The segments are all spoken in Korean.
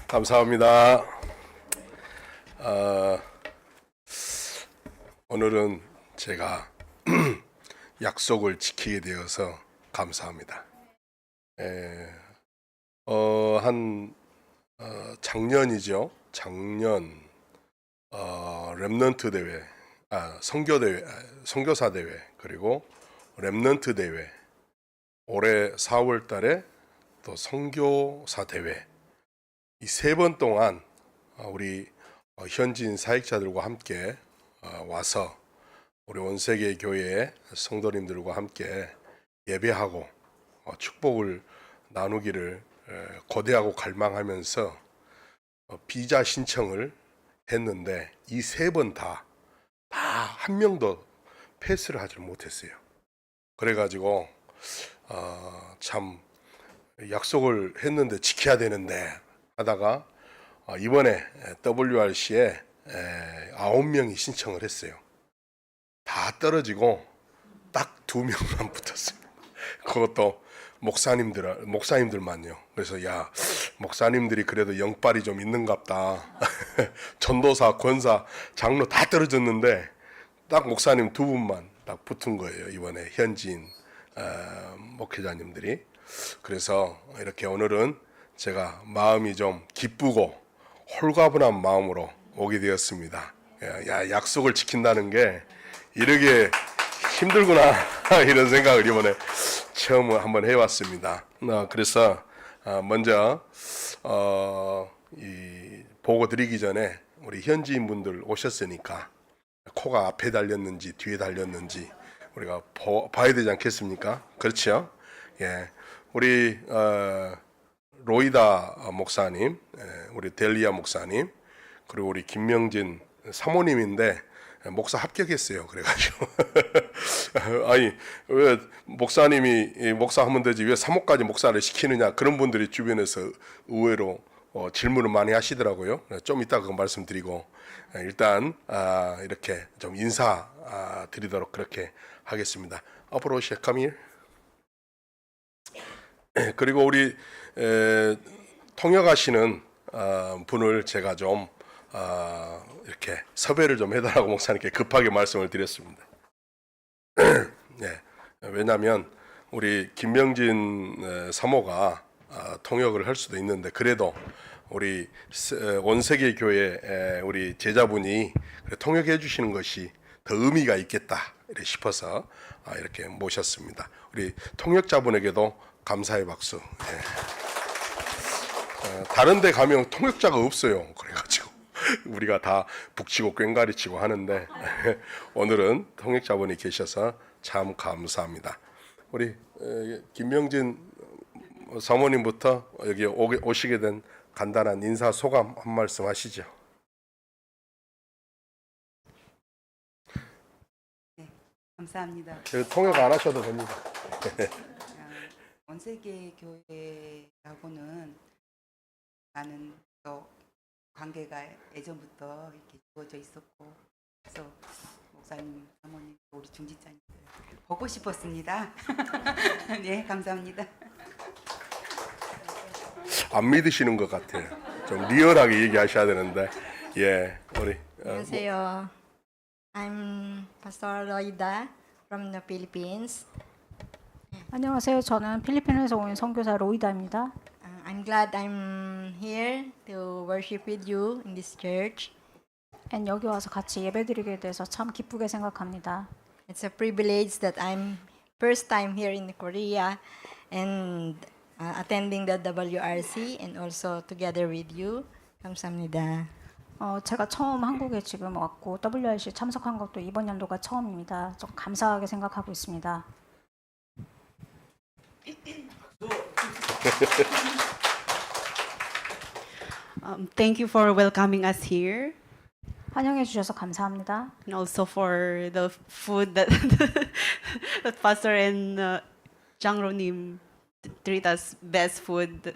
감사합니다. 오늘은 제가 약속을 지키게 되어서 감사합니다. 작년이죠. 작년 렘넌트 대회, 선교 대회, 선교사 대회, 그리고 렘넌트 대회, 올해 4월 달에 또 선교사 대회, 이 3번 동안 우리 현지인 사역자들과 함께 와서 우리 온세계 교회 성도님들과 함께 예배하고 축복을 나누기를 고대하고 갈망하면서 비자 신청을 했는데 이 3번 다 한 명도 패스를 하지 못했어요. 그래가지고 참 약속을 했는데 지켜야 되는데 하다가 이번에 WRC에 9명이 신청을 했어요. 다 떨어지고 딱 2명만 붙었어요. 그것도 목사님들만요. 그래서 야, 목사님들이 그래도 영빨이 좀 있는갑다. 전도사, 권사, 장로 다 떨어졌는데 딱 목사님 2분만 딱 붙은 거예요. 이번에 현지인 목회자님들이. 그래서 이렇게 오늘은 제가 마음이 좀 기쁘고 홀가분한 마음으로 오게 되었습니다. 야, 약속을 지킨다는 게 이렇게 힘들구나 이런 생각을 이번에 처음 한번 해봤습니다. 그래서 먼저 이 보고 드리기 전에 우리 현지인 분들 오셨으니까 코가 앞에 달렸는지 뒤에 달렸는지 우리가 봐야 되지 않겠습니까? 그렇죠? 예, 우리 로이다 목사님, 우리 델리아 목사님, 그리고 우리 김명진 사모님인데 목사 합격했어요. 그래가지고 아니 왜 목사님이 목사하면 되지 왜 사모까지 목사를 시키느냐, 그런 분들이 주변에서 의외로 질문을 많이 하시더라고요. 좀 이따 그거 말씀드리고 일단 이렇게 좀 인사 드리도록 그렇게 하겠습니다. 앞으로 오시죠. Come here. 그리고 우리 통역하시는 분을 제가 좀 이렇게 섭외를 좀 해달라고 목사님께 급하게 말씀을 드렸습니다. 네, 왜냐하면 우리 김명진 사모가 통역을 할 수도 있는데 그래도 우리 온세계 교회 우리 제자분이 통역해 주시는 것이 더 의미가 있겠다 싶어서 이렇게 모셨습니다. 우리 통역자분에게도 감사의 박수. 네. 다른 데 가면 통역자가 없어요. 그래가지고 우리가 다 북치고 꽹가리치고 하는데 오늘은 통역자분이 계셔서 참 감사합니다. 우리 김명진 사모님부터 여기 오시게 된 간단한 인사 소감 한 말씀 하시죠. 네, 감사합니다. 통역 안 하셔도 됩니다. 온세계 교회하고는 많은 또 관계가 예전부터 이렇게 주어져 있었고, 그래서 목사님, 사모님, 우리 중직자님들 보고 싶었습니다. 네, 감사합니다. 안 믿으시는 것 같아요. 좀 리얼하게 얘기하셔야 되는데, 예, 우리 안녕하세요. I'm Pastor Loida from the Philippines. 안녕하세요. 저는 필리핀에서 온 선교사 로이다입니다. I'm glad I'm here to worship with you in this church. 여기 와서 같이 예배드리게 돼서 참 기쁘게 생각합니다. It's a privilege that I'm first time here in Korea and attending the WRC and also together with you. 감사합니다. 제가 처음 한국에 지금 왔고 WRC 참석한 것도 이번 연도가 처음입니다. 좀 감사하게 생각하고 있습니다. Thank you for welcoming us here, 환영해 주셔서 감사합니다. and also for the food that that Pastor and 장로님 treat us best food.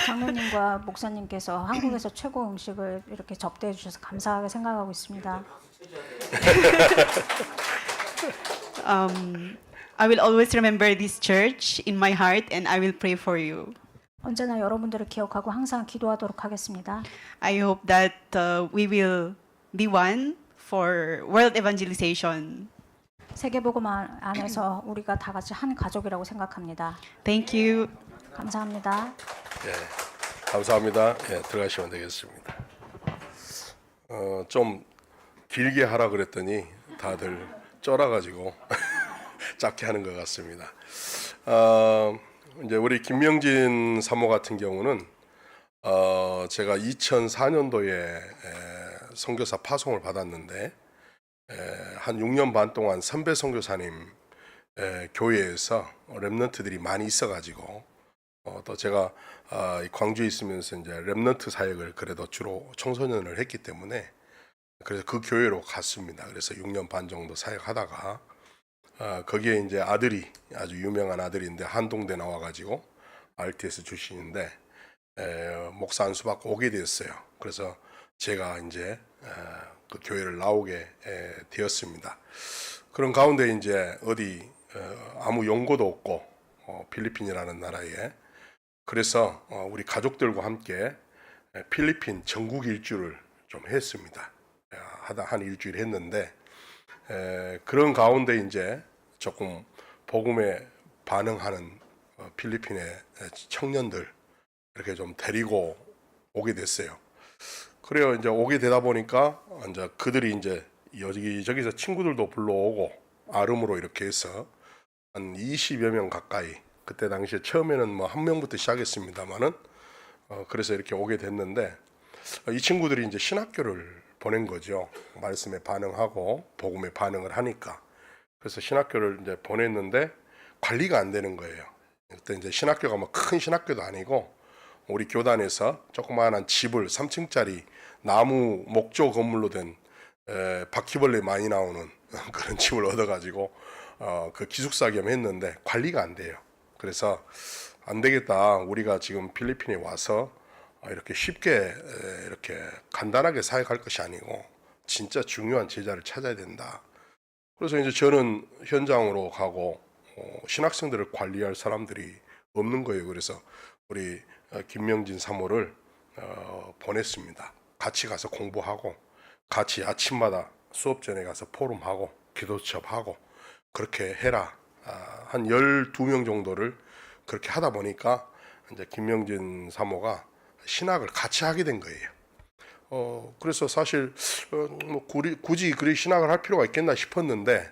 장로님과 목사님께서 한국에서 최고 음식을 이렇게 접대해 주셔서 감사하게 생각하고 있습니다. I will always remember this church in my heart, and I will pray for you. 언제나 여러분들을 기억하고 항상 기도하도록 하겠습니다. I hope that we will be one for world evangelization. 세계복음 안에서 우리가 다 같이 한 가족이라고 생각합니다. Thank you. 감사합니다. 예, 감사합니다. 예, 들어가시면 되겠습니다. 좀 길게 하라 그랬더니 다들 쫄아가지고 짧게 하는 것 같습니다. 이제 우리 김명진 사모 같은 경우는 제가 2004년도에 선교사 파송을 받았는데 한 6년 반 동안 선배 선교사님 교회에서 렘넌트들이 많이 있어가지고 또 제가 광주에 있으면서 이제 렘넌트 사역을 그래도 주로 청소년을 했기 때문에 그래서 그 교회로 갔습니다. 그래서 6년 반 정도 사역하다가 거기에 이제 아들이 아주 유명한 아들인데 한동대 나와가지고 RTS 출신인데 목사 안수 받고 오게 됐어요. 그래서 제가 이제 그 교회를 나오게 되었습니다. 그런 가운데 이제 어디 아무 연고도 없고 필리핀이라는 나라에 그래서 우리 가족들과 함께 필리핀 전국 일주를 좀 했습니다. 하다 한 일주일 했는데 그런 가운데 이제 조금 복음에 반응하는 필리핀의 청년들 이렇게 좀 데리고 오게 됐어요. 그래요. 이제 오게 되다 보니까 이제 그들이 이제 여기저기서 친구들도 불러오고 아름으로 이렇게 해서 한 20여 명 가까이 그때 당시에 처음에는 뭐 한 명부터 시작했습니다만은 그래서 이렇게 오게 됐는데 이 친구들이 이제 신학교를 보낸 거죠. 말씀에 반응하고 복음에 반응을 하니까. 그래서 신학교를 이제 보냈는데 관리가 안 되는 거예요. 그때 이제 신학교가 뭐 큰 신학교도 아니고 우리 교단에서 조그마한 집을 3층짜리 나무 목조 건물로 된 바퀴벌레 많이 나오는 그런 집을 얻어가지고 그 기숙사 겸 했는데 관리가 안 돼요. 그래서 안 되겠다. 우리가 지금 필리핀에 와서 이렇게 쉽게 이렇게 간단하게 사역할 것이 아니고 진짜 중요한 제자를 찾아야 된다. 그래서 이제 저는 현장으로 가고 신학생들을 관리할 사람들이 없는 거예요. 그래서 우리 김명진 사모를 보냈습니다. 같이 가서 공부하고 같이 아침마다 수업 전에 가서 포럼하고 기도 수업하고 그렇게 해라. 한 12명 정도를 그렇게 하다 보니까 이제 김명진 사모가 신학을 같이 하게 된 거예요. 그래서 사실 뭐 굳이 그리 신학을 할 필요가 있겠나 싶었는데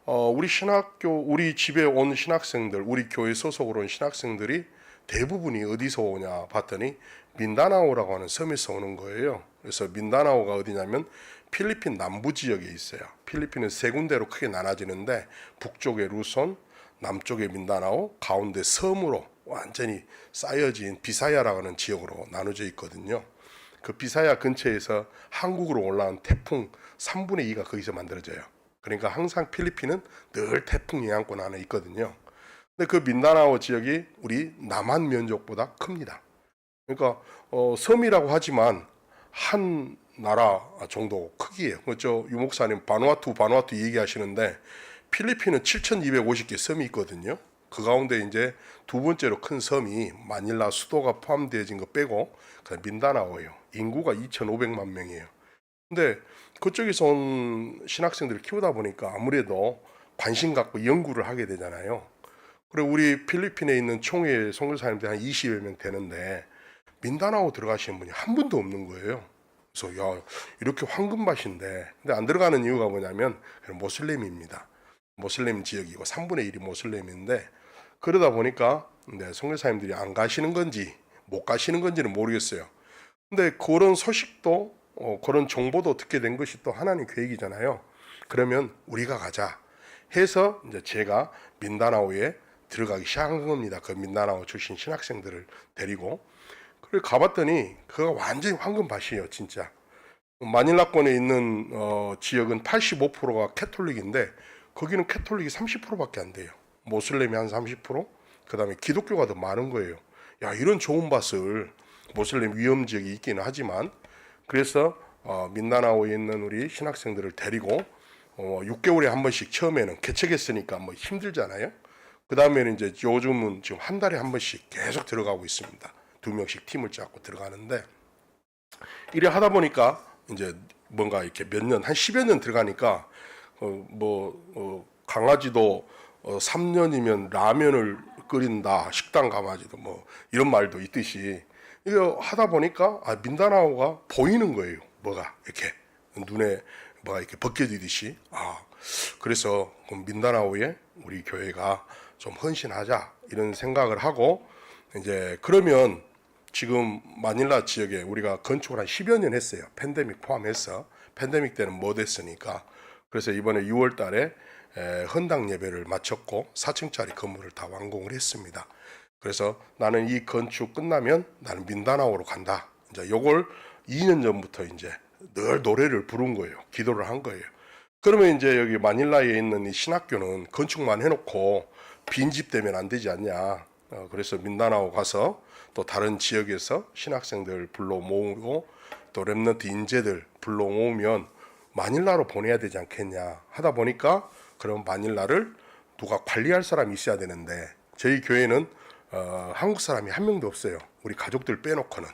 우리 집에 온 신학생들, 우리 교회 소속으로 온 신학생들이 대부분이 어디서 오냐 봤더니 민다나오라고 하는 섬에서 오는 거예요. 그래서 민다나오가 어디냐면 필리핀 남부 지역에 있어요. 필리핀은 세 군데로 크게 나눠지는데 북쪽에 루손, 남쪽에 민다나오, 가운데 섬으로 완전히 쌓여진 비사야라고 하는 지역으로 나눠져 있거든요. 그 비사야 근처에서 한국으로 올라온 태풍 3분의 2가 거기서 만들어져요. 그러니까 항상 필리핀은 늘 태풍 영향권 안에 있거든요. 근데 그 민다나오 지역이 우리 남한 면적보다 큽니다. 그러니까 섬이라고 하지만 한 나라 정도 크기예요. 그렇죠? 유 목사님 바누아투 얘기하시는데 필리핀은 7,250개 섬이 있거든요. 그 가운데 이제 두 번째로 큰 섬이 마닐라 수도가 포함되어진 거 빼고 그다음 민다나오예요. 인구가 2,500만 명이에요. 근데 그쪽에서 온 신학생들을 키우다 보니까 아무래도 관심 갖고 연구를 하게 되잖아요. 그리고 우리 필리핀에 있는 총회 선교사님들 한 20여 명 되는데 민다나오 들어가시는 분이 한 분도 없는 거예요. 그래서 야 이렇게 황금밭인데 근데 안 들어가는 이유가 뭐냐면 모슬렘입니다. 모슬렘 지역이고 3분의 1이 모슬렘인데 그러다 보니까 선교사님들이 안 가시는 건지 못 가시는 건지는 모르겠어요. 근데 그런 소식도 그런 정보도 듣게 된 것이 또 하나님 계획이잖아요. 그러면 우리가 가자 해서 이제 제가 민다나오에 들어가기 시작한 겁니다. 그 민다나오 출신 신학생들을 데리고 그래 가봤더니 그가 완전히 황금밭이에요, 진짜. 마닐라권에 있는 지역은 85%가 캐톨릭인데 거기는 캐톨릭이 30%밖에 안 돼요. 모슬렘이 한 30%, 그다음에 기독교가 더 많은 거예요. 야 이런 좋은 밭을 모슬렘 위험 지역이 있기는 하지만 그래서 민다나오에 있는 우리 신학생들을 데리고 6개월에 한 번씩 처음에는 개척했으니까 뭐 힘들잖아요. 그 다음에는 이제 요즘은 지금 한 달에 한 번씩 계속 들어가고 있습니다. 2명씩 팀을 짜고 들어가는데 이래 하다 보니까 이제 뭔가 이렇게 몇 년, 한 10여 년 들어가니까 강아지도 3년이면 라면을 끓인다, 식당 강아지도 뭐 이런 말도 있듯이 이거 하다 보니까 민다나오가 보이는 거예요. 뭐가 이렇게 눈에 뭐가 이렇게 벗겨지듯이. 그래서 민다나오에 우리 교회가 좀 헌신하자 이런 생각을 하고 이제 그러면 지금 마닐라 지역에 우리가 건축을 한 10여 년 했어요. 팬데믹 포함해서. 팬데믹 때는 못 했으니까. 그래서 이번에 6월 달에 헌당 예배를 마쳤고 4층짜리 건물을 다 완공을 했습니다. 그래서 나는 이 건축 끝나면 나는 민다나오로 간다. 이제 요걸 2년 전부터 이제 늘 노래를 부른 거예요. 기도를 한 거예요. 그러면 이제 여기 마닐라에 있는 이 신학교는 건축만 해놓고 빈집 되면 안 되지 않냐. 그래서 민다나오 가서 또 다른 지역에서 신학생들 불러 모으고 또 렘넌트 인재들 불러 모으면 마닐라로 보내야 되지 않겠냐 하다 보니까 그럼 마닐라를 누가 관리할 사람이 있어야 되는데 저희 교회는 한국 사람이 한 명도 없어요. 우리 가족들 빼놓고는.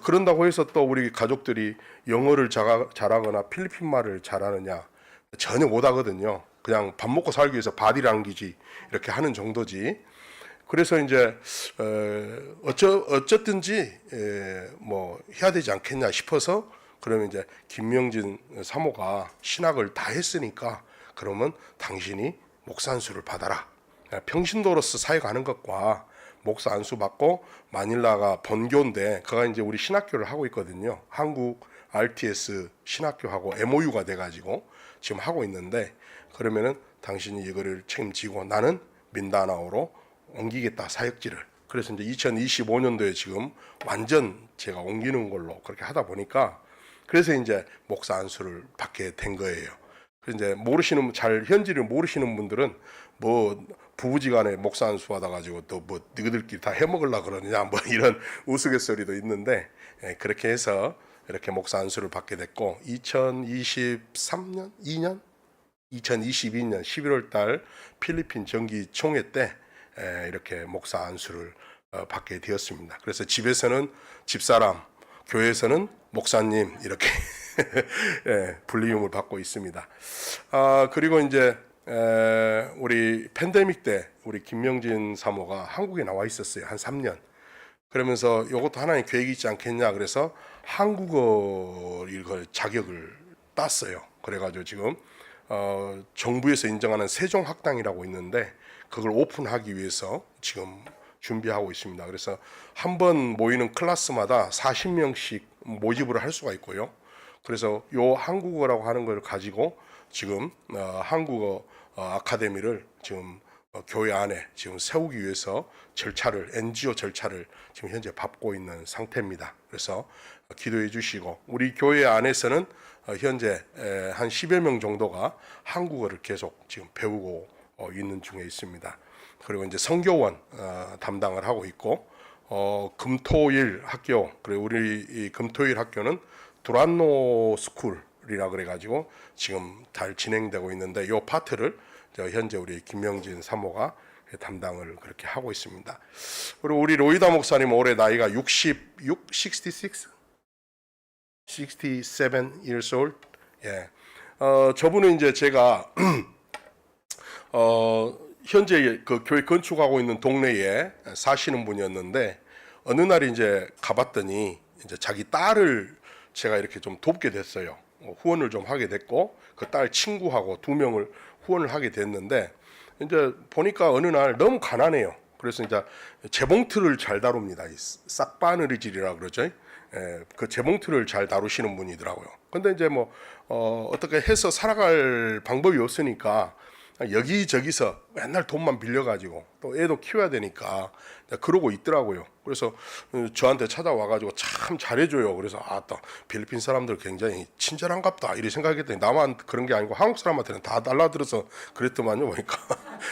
그런다고 해서 또 우리 가족들이 영어를 잘하거나 필리핀 말을 잘하느냐 전혀 못하거든요. 그냥 밥 먹고 살기 위해서 바디랑귀지 이렇게 하는 정도지. 그래서 이제 어쨌든지 뭐 해야 되지 않겠냐 싶어서 그러면 이제 김명진 사모가 신학을 다 했으니까 그러면 당신이 목사 안수를 받아라. 평신도로서 사역하는 것과 목사 안수 받고 마닐라가 본교인데 그가 이제 우리 신학교를 하고 있거든요. 한국 RTS 신학교하고 MOU가 돼가지고 지금 하고 있는데 그러면은 당신이 이거를 책임지고 나는 민다나오로 옮기겠다 사역지를. 그래서 이제 2025년도에 지금 완전 제가 옮기는 걸로 그렇게 하다 보니까 그래서 이제 목사 안수를 받게 된 거예요. 그래서 이제 모르시는 현지를 모르시는 분들은 뭐 부부지간에 목사 안수 받아가지고 또 뭐 너희들끼리 다 해먹으려 그러느냐 뭐 이런 우스갯소리도 있는데 그렇게 해서 이렇게 목사 안수를 받게 됐고 2022년 11월 달 필리핀 정기 총회 때 이렇게 목사 안수를 받게 되었습니다. 그래서 집에서는 집사람, 교회에서는 목사님 이렇게 불리움을 받고 있습니다. 그리고 이제 우리 팬데믹 때 우리 김명진 사모가 한국에 나와 있었어요. 한 3년. 그러면서 이것도 하나의 계획이 있지 않겠냐 그래서 한국어 이걸 자격을 땄어요. 그래가지고 지금 정부에서 인정하는 세종학당이라고 있는데 그걸 오픈하기 위해서 지금 준비하고 있습니다. 그래서 한 번 모이는 클래스마다 40명씩 모집을 할 수가 있고요. 그래서 요 한국어라고 하는 걸 가지고 지금 한국어 아카데미를 지금 교회 안에 지금 세우기 위해서 절차를 NGO 절차를 지금 현재 밟고 있는 상태입니다. 그래서 기도해 주시고 우리 교회 안에서는 현재 한 10여 명 정도가 한국어를 계속 지금 배우고 있는 중에 있습니다. 그리고 이제 선교원 담당을 하고 있고 금토일 학교 그리고 우리 이 금토일 학교는 두란노 스쿨이라 그래가지고 지금 잘 진행되고 있는데 이 파트를 현재 우리 김명진 사모가 담당을 그렇게 하고 있습니다. 그리고 우리 로이다 목사님 올해 나이가 67 years old. 예. 저분은 이제 제가 현재 그 교회 건축하고 있는 동네에 사시는 분이었는데 어느 날 이제 가봤더니 이제 자기 딸을 제가 이렇게 좀 돕게 됐어요. 후원을 좀 하게 됐고 그 딸 친구하고 2명을 후원을 하게 됐는데 이제 보니까 어느 날 너무 가난해요. 그래서 이제 재봉틀을 잘 다룹니다. 싹바느리질이라 그러죠. 그 재봉틀을 잘 다루시는 분이더라고요. 근데 이제 뭐 어떻게 해서 살아갈 방법이 없으니까 여기저기서 맨날 돈만 빌려가지고 또 애도 키워야 되니까 그러고 있더라고요. 그래서 저한테 찾아와가지고 참 잘해줘요. 그래서 또 필리핀 사람들 굉장히 친절한갑다 이렇게 생각했더니 나만 그런 게 아니고 한국 사람한테는 다 달라들어서 그랬더만요. 보니까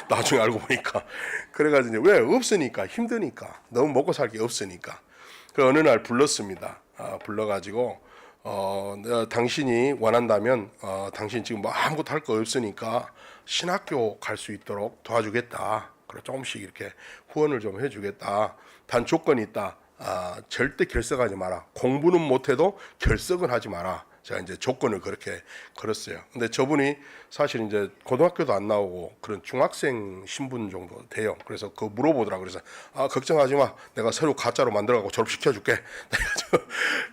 나중에 알고 보니까 그래가지고 이제 왜 없으니까 힘드니까 너무 먹고 살기 없으니까 그 어느 날 불렀습니다. 불러가지고 당신이 원한다면 당신 지금 뭐 아무것도 할 거 없으니까 신학교 갈 수 있도록 도와주겠다. 그리고 조금씩 이렇게 후원을 좀 해주겠다. 단 조건이 있다. 절대 결석하지 마라. 공부는 못해도 결석은 하지 마라. 제가 이제 조건을 그렇게 걸었어요. 근데 저분이 사실 이제 고등학교도 안 나오고 그런 중학생 신분 정도 돼요. 그래서 그거 물어보더라고. 그래서 걱정하지 마. 내가 새로 가짜로 만들어갖고 졸업시켜줄게.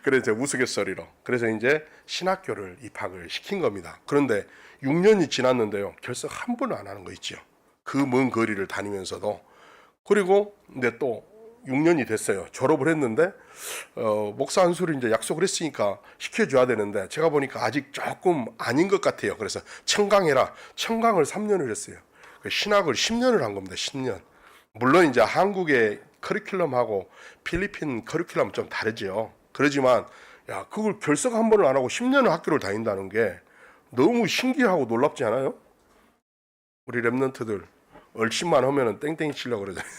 그래 이제 우스갯소리로. 그래서 이제 신학교를 입학을 시킨 겁니다. 그런데 6년이 지났는데요. 결석 한 번은 안 하는 거 있죠. 그 먼 거리를 다니면서도. 그리고 근데 또 6년이 됐어요. 졸업을 했는데 목사 안수를 이제 약속을 했으니까 시켜줘야 되는데 제가 보니까 아직 조금 아닌 것 같아요. 그래서 청강해라. 청강을 3년을 했어요. 신학을 10년을 한 겁니다. 10년. 물론 이제 한국의 커리큘럼하고 필리핀 커리큘럼은 좀 다르죠. 그러지만 야 그걸 결석 한 번을 안 하고 10년을 학교를 다닌다는 게 너무 신기하고 놀랍지 않아요? 우리 랩런트들 얼씬만 하면은 땡땡이 치려고 그러잖아요.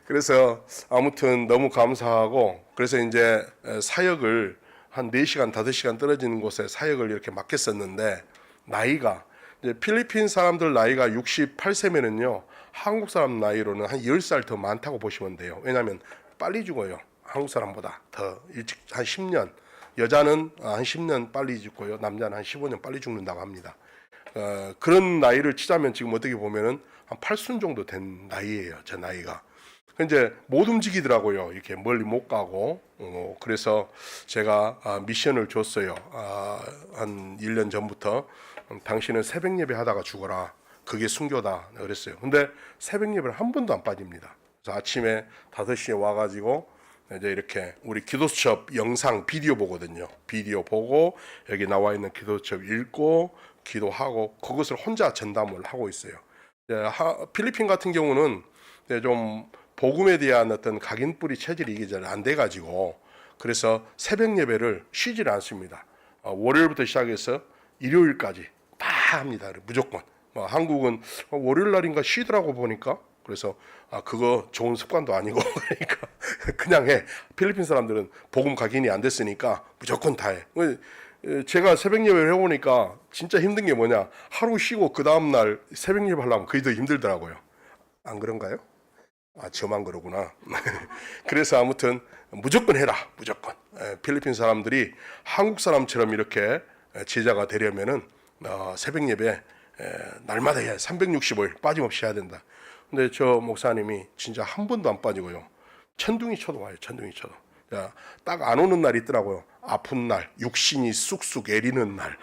그래서 아무튼 너무 감사하고 그래서 이제 사역을 한 4시간, 5시간 떨어지는 곳에 사역을 이렇게 맡겼었는데 나이가 이제 필리핀 사람들 나이가 68세면은요 한국 사람 나이로는 한 10살 더 많다고 보시면 돼요. 왜냐하면 빨리 죽어요. 한국 사람보다 더 일찍 한 10년. 여자는 한 10년 빨리 죽고요. 남자는 한 15년 빨리 죽는다고 합니다. 그런 나이를 치자면 지금 어떻게 보면은 한 8순 정도 된 나이예요. 제 나이가. 이제 못 움직이더라고요. 이렇게 멀리 못 가고. 그래서 제가 미션을 줬어요. 한 1년 전부터 당신은 새벽 예배 하다가 죽어라. 그게 순교다. 그랬어요. 근데 새벽 예배를 한 번도 안 빠집니다. 그래서 아침에 5시에 와가지고 이제 이렇게 우리 기도수첩 영상 비디오 보거든요. 비디오 보고 여기 나와 있는 기도수첩 읽고 기도하고 그것을 혼자 전담을 하고 있어요. 필리핀 같은 경우는 좀 복음에 대한 어떤 각인뿌리 체질이 이게 잘 안 돼가지고 그래서 새벽 예배를 쉬질 않습니다. 월요일부터 시작해서 일요일까지 다 합니다. 무조건. 한국은 월요일 날인가 쉬더라고 보니까 그래서 그거 좋은 습관도 아니고 그러니까 그냥 해. 필리핀 사람들은 복음 각인이 안 됐으니까 무조건 다 해. 제가 새벽 예배를 해보니까 진짜 힘든 게 뭐냐 하루 쉬고 그 다음날 새벽 예배 하려면 그게 더 힘들더라고요. 안 그런가요? 저만 그러구나. 그래서 아무튼 무조건 해라. 무조건. 필리핀 사람들이 한국 사람처럼 이렇게 제자가 되려면은 새벽 예배 날마다 해야 365일 빠짐없이 해야 된다. 근데 저 목사님이 진짜 한 번도 안 빠지고요. 천둥이 쳐도 와요. 천둥이 쳐도. 딱 안 오는 날 있더라고요. 아픈 날, 육신이 쑥쑥 애리는 날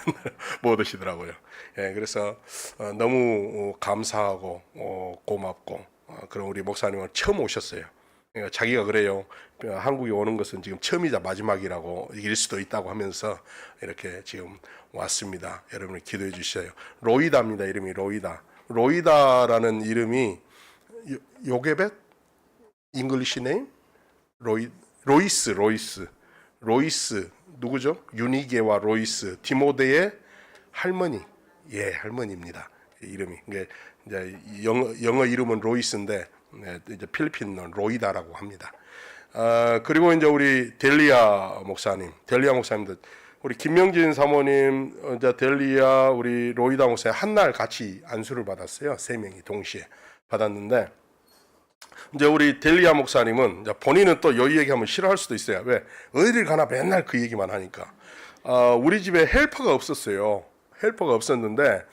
이런 날 못 오시더라고요. 그래서 너무 감사하고 고맙고 그런 우리 목사님은 처음 오셨어요. 그러니까 자기가 그래요. 한국에 오는 것은 지금 처음이자 마지막이라고 일 수도 있다고 하면서 이렇게 지금 왔습니다. 여러분 기도해 주셔요. 로이다입니다. 이름이 로이다. 로이다라는 이름이 요게벳 잉글리시 네임 로이스 누구죠? 유니게와 로이스 디모데의 할머니. 할머니입니다. 이름이. 이제 영어 이름은 로이스인데 이제 필리핀은 로이다라고 합니다. 그리고 이제 우리 델리아 목사님들 우리 김명진 사모님, 이제 델리아 우리 로이다 목사님 한날 같이 안수를 받았어요. 3명이 동시에 받았는데 이제 우리 델리아 목사님은 이제 본인은 또 이 얘기하면 싫어할 수도 있어요. 왜 어디를 가나 맨날 그 얘기만 하니까. 우리 집에 헬퍼가 없었어요. 헬퍼가 없었는데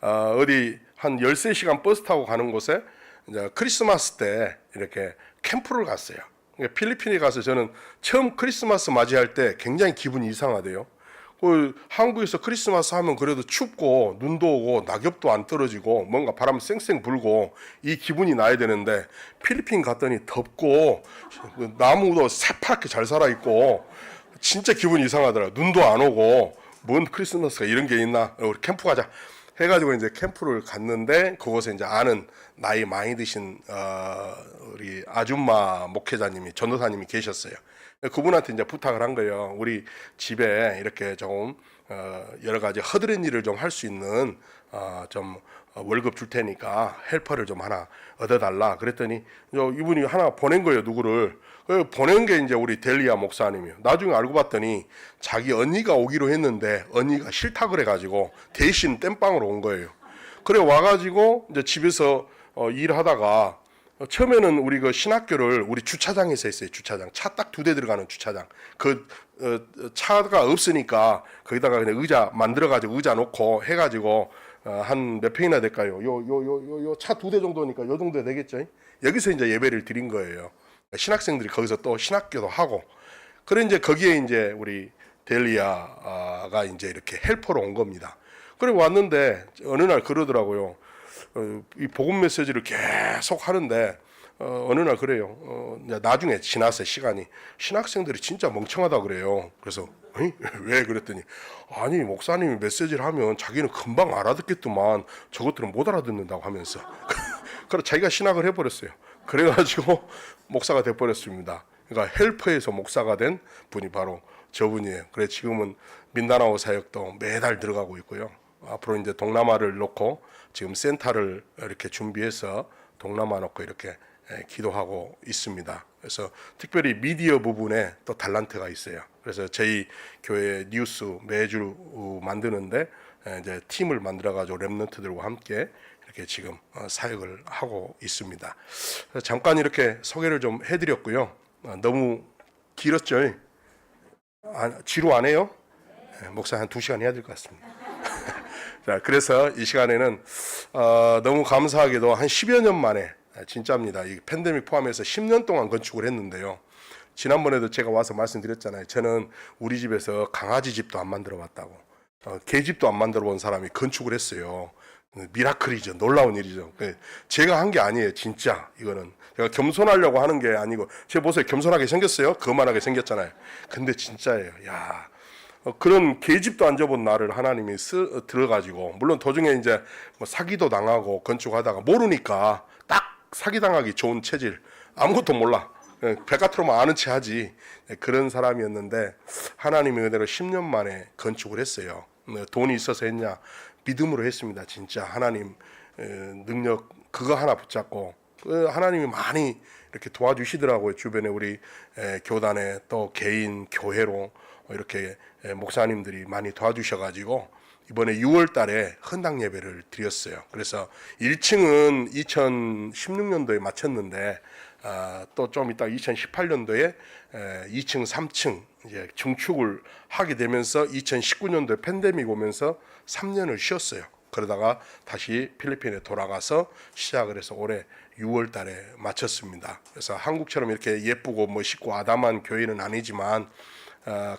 어디 한 13시간 버스 타고 가는 곳에 이제 크리스마스 때 이렇게 캠프를 갔어요. 그러니까 필리핀에 가서 저는 처음 크리스마스 맞이할 때 굉장히 기분이 이상하대요. 한국에서 크리스마스 하면 그래도 춥고 눈도 오고 낙엽도 안 떨어지고 뭔가 바람 쌩쌩 불고 이 기분이 나야 되는데 필리핀 갔더니 덥고 나무도 새파랗게 잘 살아있고 진짜 기분이 이상하더라. 눈도 안 오고 뭔 크리스마스가 이런 게 있나. 우리 캠프 가자 해가지고 이제 캠프를 갔는데 그곳에 이제 아는 나이 많이 드신 우리 아줌마 목회자님이 전도사님이 계셨어요. 그분한테 이제 부탁을 한 거예요. 우리 집에 이렇게 좀 여러 가지 허드렛 일을 좀 할 수 있는 좀 월급 줄 테니까 헬퍼를 좀 하나 얻어달라. 그랬더니 이분이 하나 보낸 거예요. 누구를. 보낸 게 이제 우리 델리아 목사님이에요. 나중에 알고 봤더니 자기 언니가 오기로 했는데 언니가 싫다 그래가지고 대신 땜빵으로 온 거예요. 그래 와가지고 이제 집에서 일하다가 처음에는 우리 그 신학교를 우리 주차장에서 했어요. 주차장. 차 딱 2대 들어가는 주차장. 차가 없으니까 거기다가 그냥 의자 만들어가지고 의자 놓고 해가지고 한 몇 평이나 될까요? 요 차 2대 정도니까 요 정도 되겠죠. 여기서 이제 예배를 드린 거예요. 신학생들이 거기서 또 신학교도 하고. 그래 이제 거기에 이제 우리 델리아가 이제 이렇게 헬퍼로 온 겁니다. 그래 왔는데 어느 날 그러더라고요. 이 복음 메시지를 계속 하는데 어느 날 그래요. 나중에 지났어요. 시간이. 신학생들이 진짜 멍청하다 그래요. 그래서 왜 그랬더니 아니 목사님이 메시지를 하면 자기는 금방 알아듣겠더만 저것들은 못 알아듣는다고 하면서 그래 자기가 신학을 해버렸어요. 그래가지고 목사가 돼버렸습니다. 그러니까 헬퍼에서 목사가 된 분이 바로 저분이에요. 그래 지금은 민다나오 사역도 매달 들어가고 있고요. 앞으로 이제 동남아를 놓고 지금 센터를 이렇게 준비해서 동남아 놓고 이렇게 기도하고 있습니다. 그래서 특별히 미디어 부분에 또 달란트가 있어요. 그래서 저희 교회 뉴스 매주 만드는데 이제 팀을 만들어 가지고 렘넌트들과 함께 이렇게 지금 사역을 하고 있습니다. 잠깐 이렇게 소개를 좀 해드렸고요. 너무 길었죠? 지루 안 해요? 목사 한 2시간 해야 될 것 같습니다. 자, 그래서 이 시간에는 너무 감사하게도 한 10여 년 만에 진짜입니다. 이 팬데믹 포함해서 10년 동안 건축을 했는데요. 지난번에도 제가 와서 말씀드렸잖아요. 저는 우리 집에서 강아지 집도 안 만들어 봤다고. 개집도 안 만들어 본 사람이 건축을 했어요. 미라클이죠. 놀라운 일이죠. 제가 한 게 아니에요. 진짜 이거는. 제가 겸손하려고 하는 게 아니고 제 보세요. 겸손하게 생겼어요. 거만하게 생겼잖아요. 근데 진짜예요. 야, 그런 계집도 안 접은 나를 하나님이 들어가지고 물론 도중에 이제 뭐 사기도 당하고 건축하다가 모르니까 딱 사기당하기 좋은 체질 아무것도 몰라 백과토로만 아는 체 하지 그런 사람이었는데 하나님의 은혜로 10년 만에 건축을 했어요. 돈이 있어서 했냐 믿음으로 했습니다. 진짜 하나님 능력 그거 하나 붙잡고 하나님이 많이 이렇게 도와주시더라고요. 주변에 우리 교단에 또 개인 교회로 이렇게 목사님들이 많이 도와주셔가지고 이번에 6월 달에 헌당 예배를 드렸어요. 그래서 1층은 2016년도에 마쳤는데 또 좀 이따 2018년도에 2층, 3층 이제 증축을 하게 되면서 2019년도에 팬데믹 오면서 3년을 쉬었어요. 그러다가 다시 필리핀에 돌아가서 시작을 해서 올해 6월 달에 마쳤습니다. 그래서 한국처럼 이렇게 예쁘고 멋있고 아담한 교회는 아니지만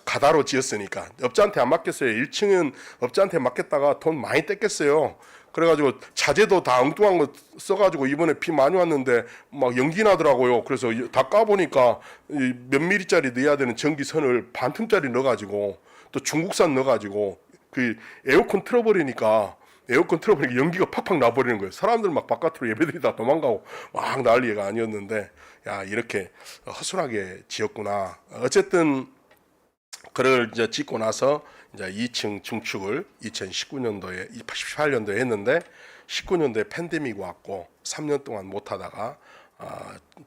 가다로 지었으니까 업자한테 안 맡겼어요. 1층은 업자한테 맡겼다가 돈 많이 뗐겠어요. 그래가지고 자재도 다 엉뚱한 거 써가지고 이번에 비 많이 왔는데 막 연기 나더라고요. 그래서 다 까보니까 몇 미리짜리 넣어야 되는 전기선을 반 틈짜리 넣어가지고 또 중국산 넣어가지고 그 에어컨 틀어버리니까 연기가 팍팍 나버리는 거예요. 사람들 막 바깥으로 예배드리다 도망가고 막 난리가 아니었는데 야 이렇게 허술하게 지었구나. 어쨌든 그걸 이제 짓고 나서 이제 2층 중축을 2019년도에 18년도에 했는데 19년도에 팬데믹 왔고 3년 동안 못 하다가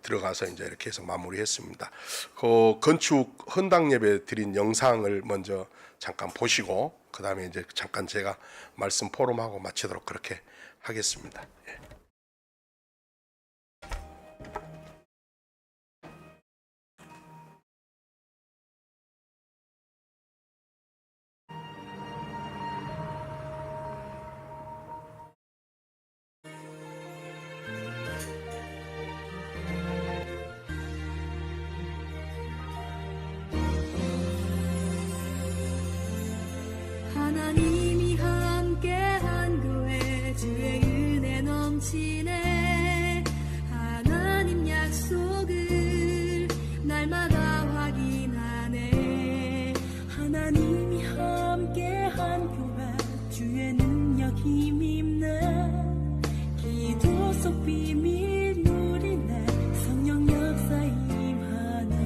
들어가서 이제 이렇게 해서 마무리했습니다. 그 건축 헌당 예배 드린 영상을 먼저 잠깐 보시고 그 다음에 이제 잠깐 제가 말씀 포럼하고 마치도록 그렇게 하겠습니다. 예. 하나님이 함께한 교회 주의 은혜 넘치네. 하나님 약속을 날마다 확인하네. 하나님이 함께한 교회 주의 능력 힘입네. 기도 속 비밀 누리네. 성령 역사 임하네.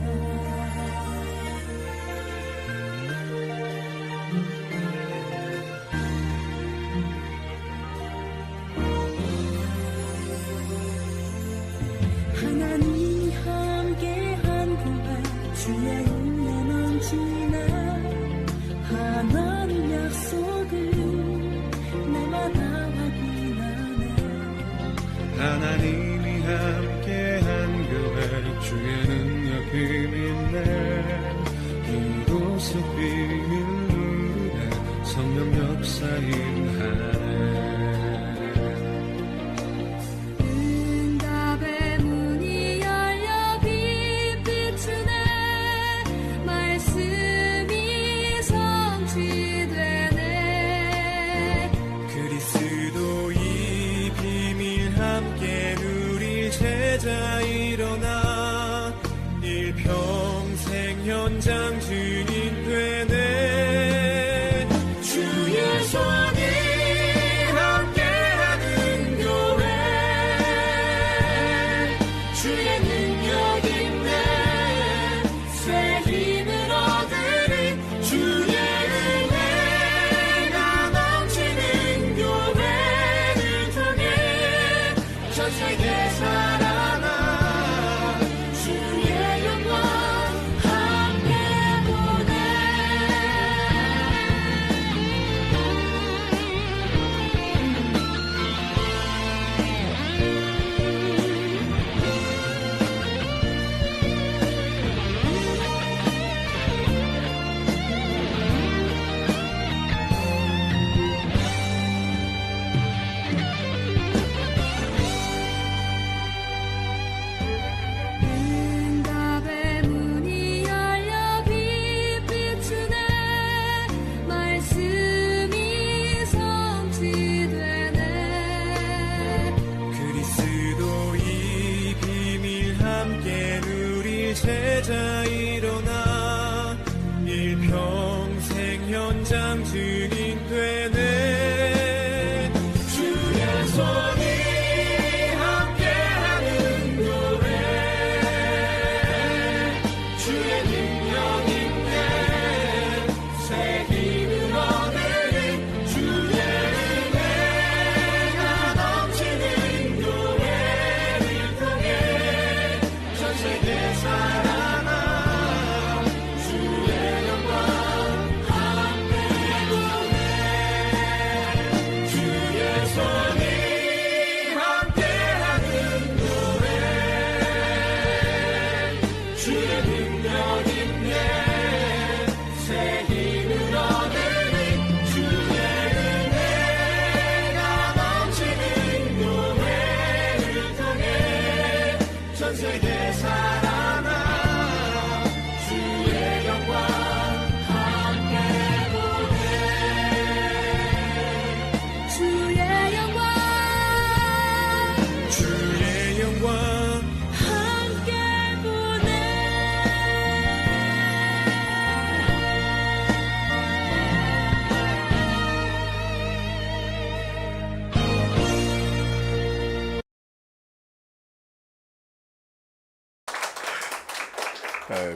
제자 일어나 일평생 현장 증인 되네. 주의 손이 함께하는 교회, 주의 능력 있네 새 힘을 얻으니 주의 은혜가 넘치는 교회를 통해 전 세계 살아나 주의 영광 함께 보내. 주의 손이 함께하는 교회, 주의 능력 있네 새 힘을 얻으니 주의 은혜가 넘치는 교회를 통해 전 세계 살아나 주의 영광 함께 보내. 주의 영광 주의 영광 함께 보내.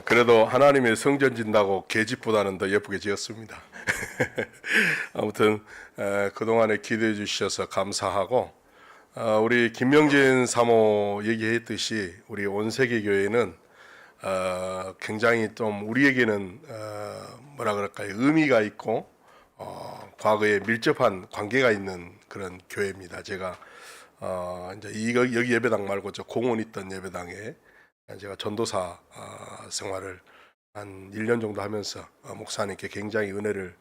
그래도 하나님의 성전 짓는다고 계집보다는 더 예쁘게 지었습니다. 아무튼 그동안에 기도해 주셔서 감사하고, 우리 김명진 사모 얘기했듯이 우리 온세계 교회는 굉장히 좀 우리에게는 뭐라 그럴까요, 의미가 있고 과거에 밀접한 관계가 있는 그런 교회입니다. 제가 이제 여기 예배당 말고 저 공원 있던 예배당에 제가 전도사 생활을 한 1년 정도 하면서 목사님께 굉장히 은혜를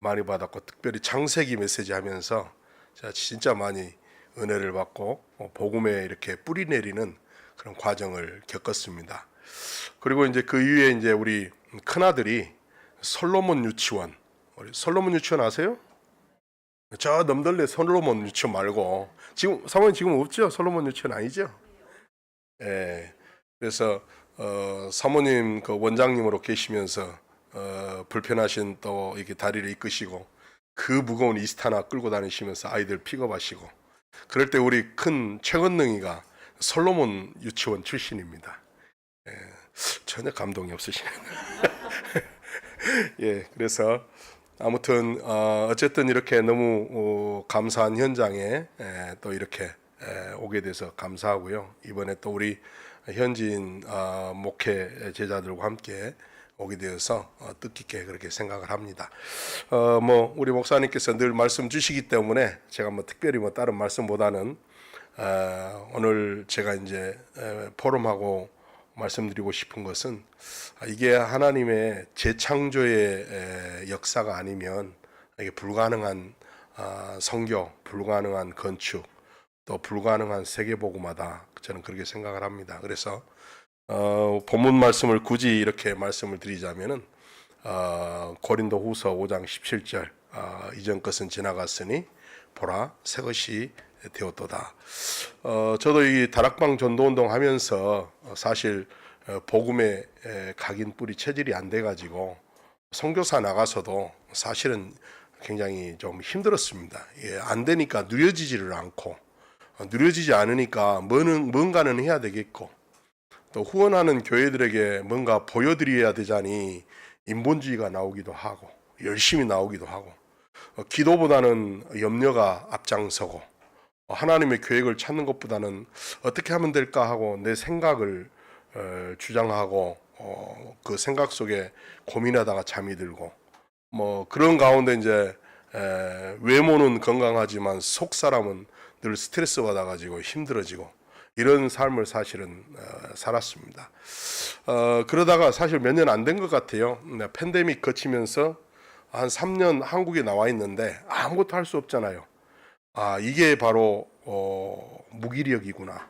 많이 받았고, 특별히 창세기 메시지 하면서 제가 진짜 많이 은혜를 받고 복음에 이렇게 뿌리 내리는 그런 과정을 겪었습니다. 그리고 이제 그 이후에 이제 우리 큰아들이 솔로몬 유치원, 우리 솔로몬 유치원 아세요? 저 넘덜래 솔로몬 유치원 말고, 지금 사모님 지금 없죠? 솔로몬 유치원 아니죠? 예. 그래서 사모님 그 원장님으로 계시면서 불편하신 또 이렇게 다리를 이끄시고 그 무거운 이스타나 끌고 다니시면서 아이들 픽업하시고, 그럴 때 우리 큰 최건능이가 솔로몬 유치원 출신입니다. 예, 전혀 감동이 없으시네요. 예, 그래서 아무튼 어쨌든 이렇게 너무 감사한 현장에 또 이렇게 오게 돼서 감사하고요. 이번에 또 우리 현지인 목회 제자들과 함께 오게 되어서 뜻깊게 그렇게 생각을 합니다. 뭐 우리 목사님께서 늘 말씀 주시기 때문에 제가 뭐 특별히 뭐 다른 말씀보다는 오늘 제가 이제 포럼하고 말씀드리고 싶은 것은, 이게 하나님의 재창조의 역사가 아니면 이게 불가능한 선교, 불가능한 건축, 또 불가능한 세계복음화다, 저는 그렇게 생각을 합니다. 그래서 본문 말씀을 굳이 이렇게 말씀을 드리자면은 고린도후서 5장 17절, 이전 것은 지나갔으니 보라 새 것이 되었도다. 저도 이 다락방 전도운동 하면서 사실 복음의 각인 뿌리 체질이 안 돼가지고 선교사 나가서도 사실은 굉장히 좀 힘들었습니다. 안 되니까 누려지지를 않고, 누려지지 않으니까 뭔가는 해야 되겠고, 또 후원하는 교회들에게 뭔가 보여드려야 되자니 인본주의가 나오기도 하고 열심히 나오기도 하고, 기도보다는 염려가 앞장서고, 하나님의 계획을 찾는 것보다는 어떻게 하면 될까 하고 내 생각을 주장하고 그 생각 속에 고민하다가 잠이 들고, 뭐 그런 가운데 이제 외모는 건강하지만 속 사람은 늘 스트레스 받아가지고 힘들어지고, 이런 삶을 사실은 살았습니다. 그러다가 사실 몇 년 안 된 것 같아요. 팬데믹 거치면서 한 3년 한국에 나와 있는데 아무것도 할 수 없잖아요. 이게 바로 무기력이구나.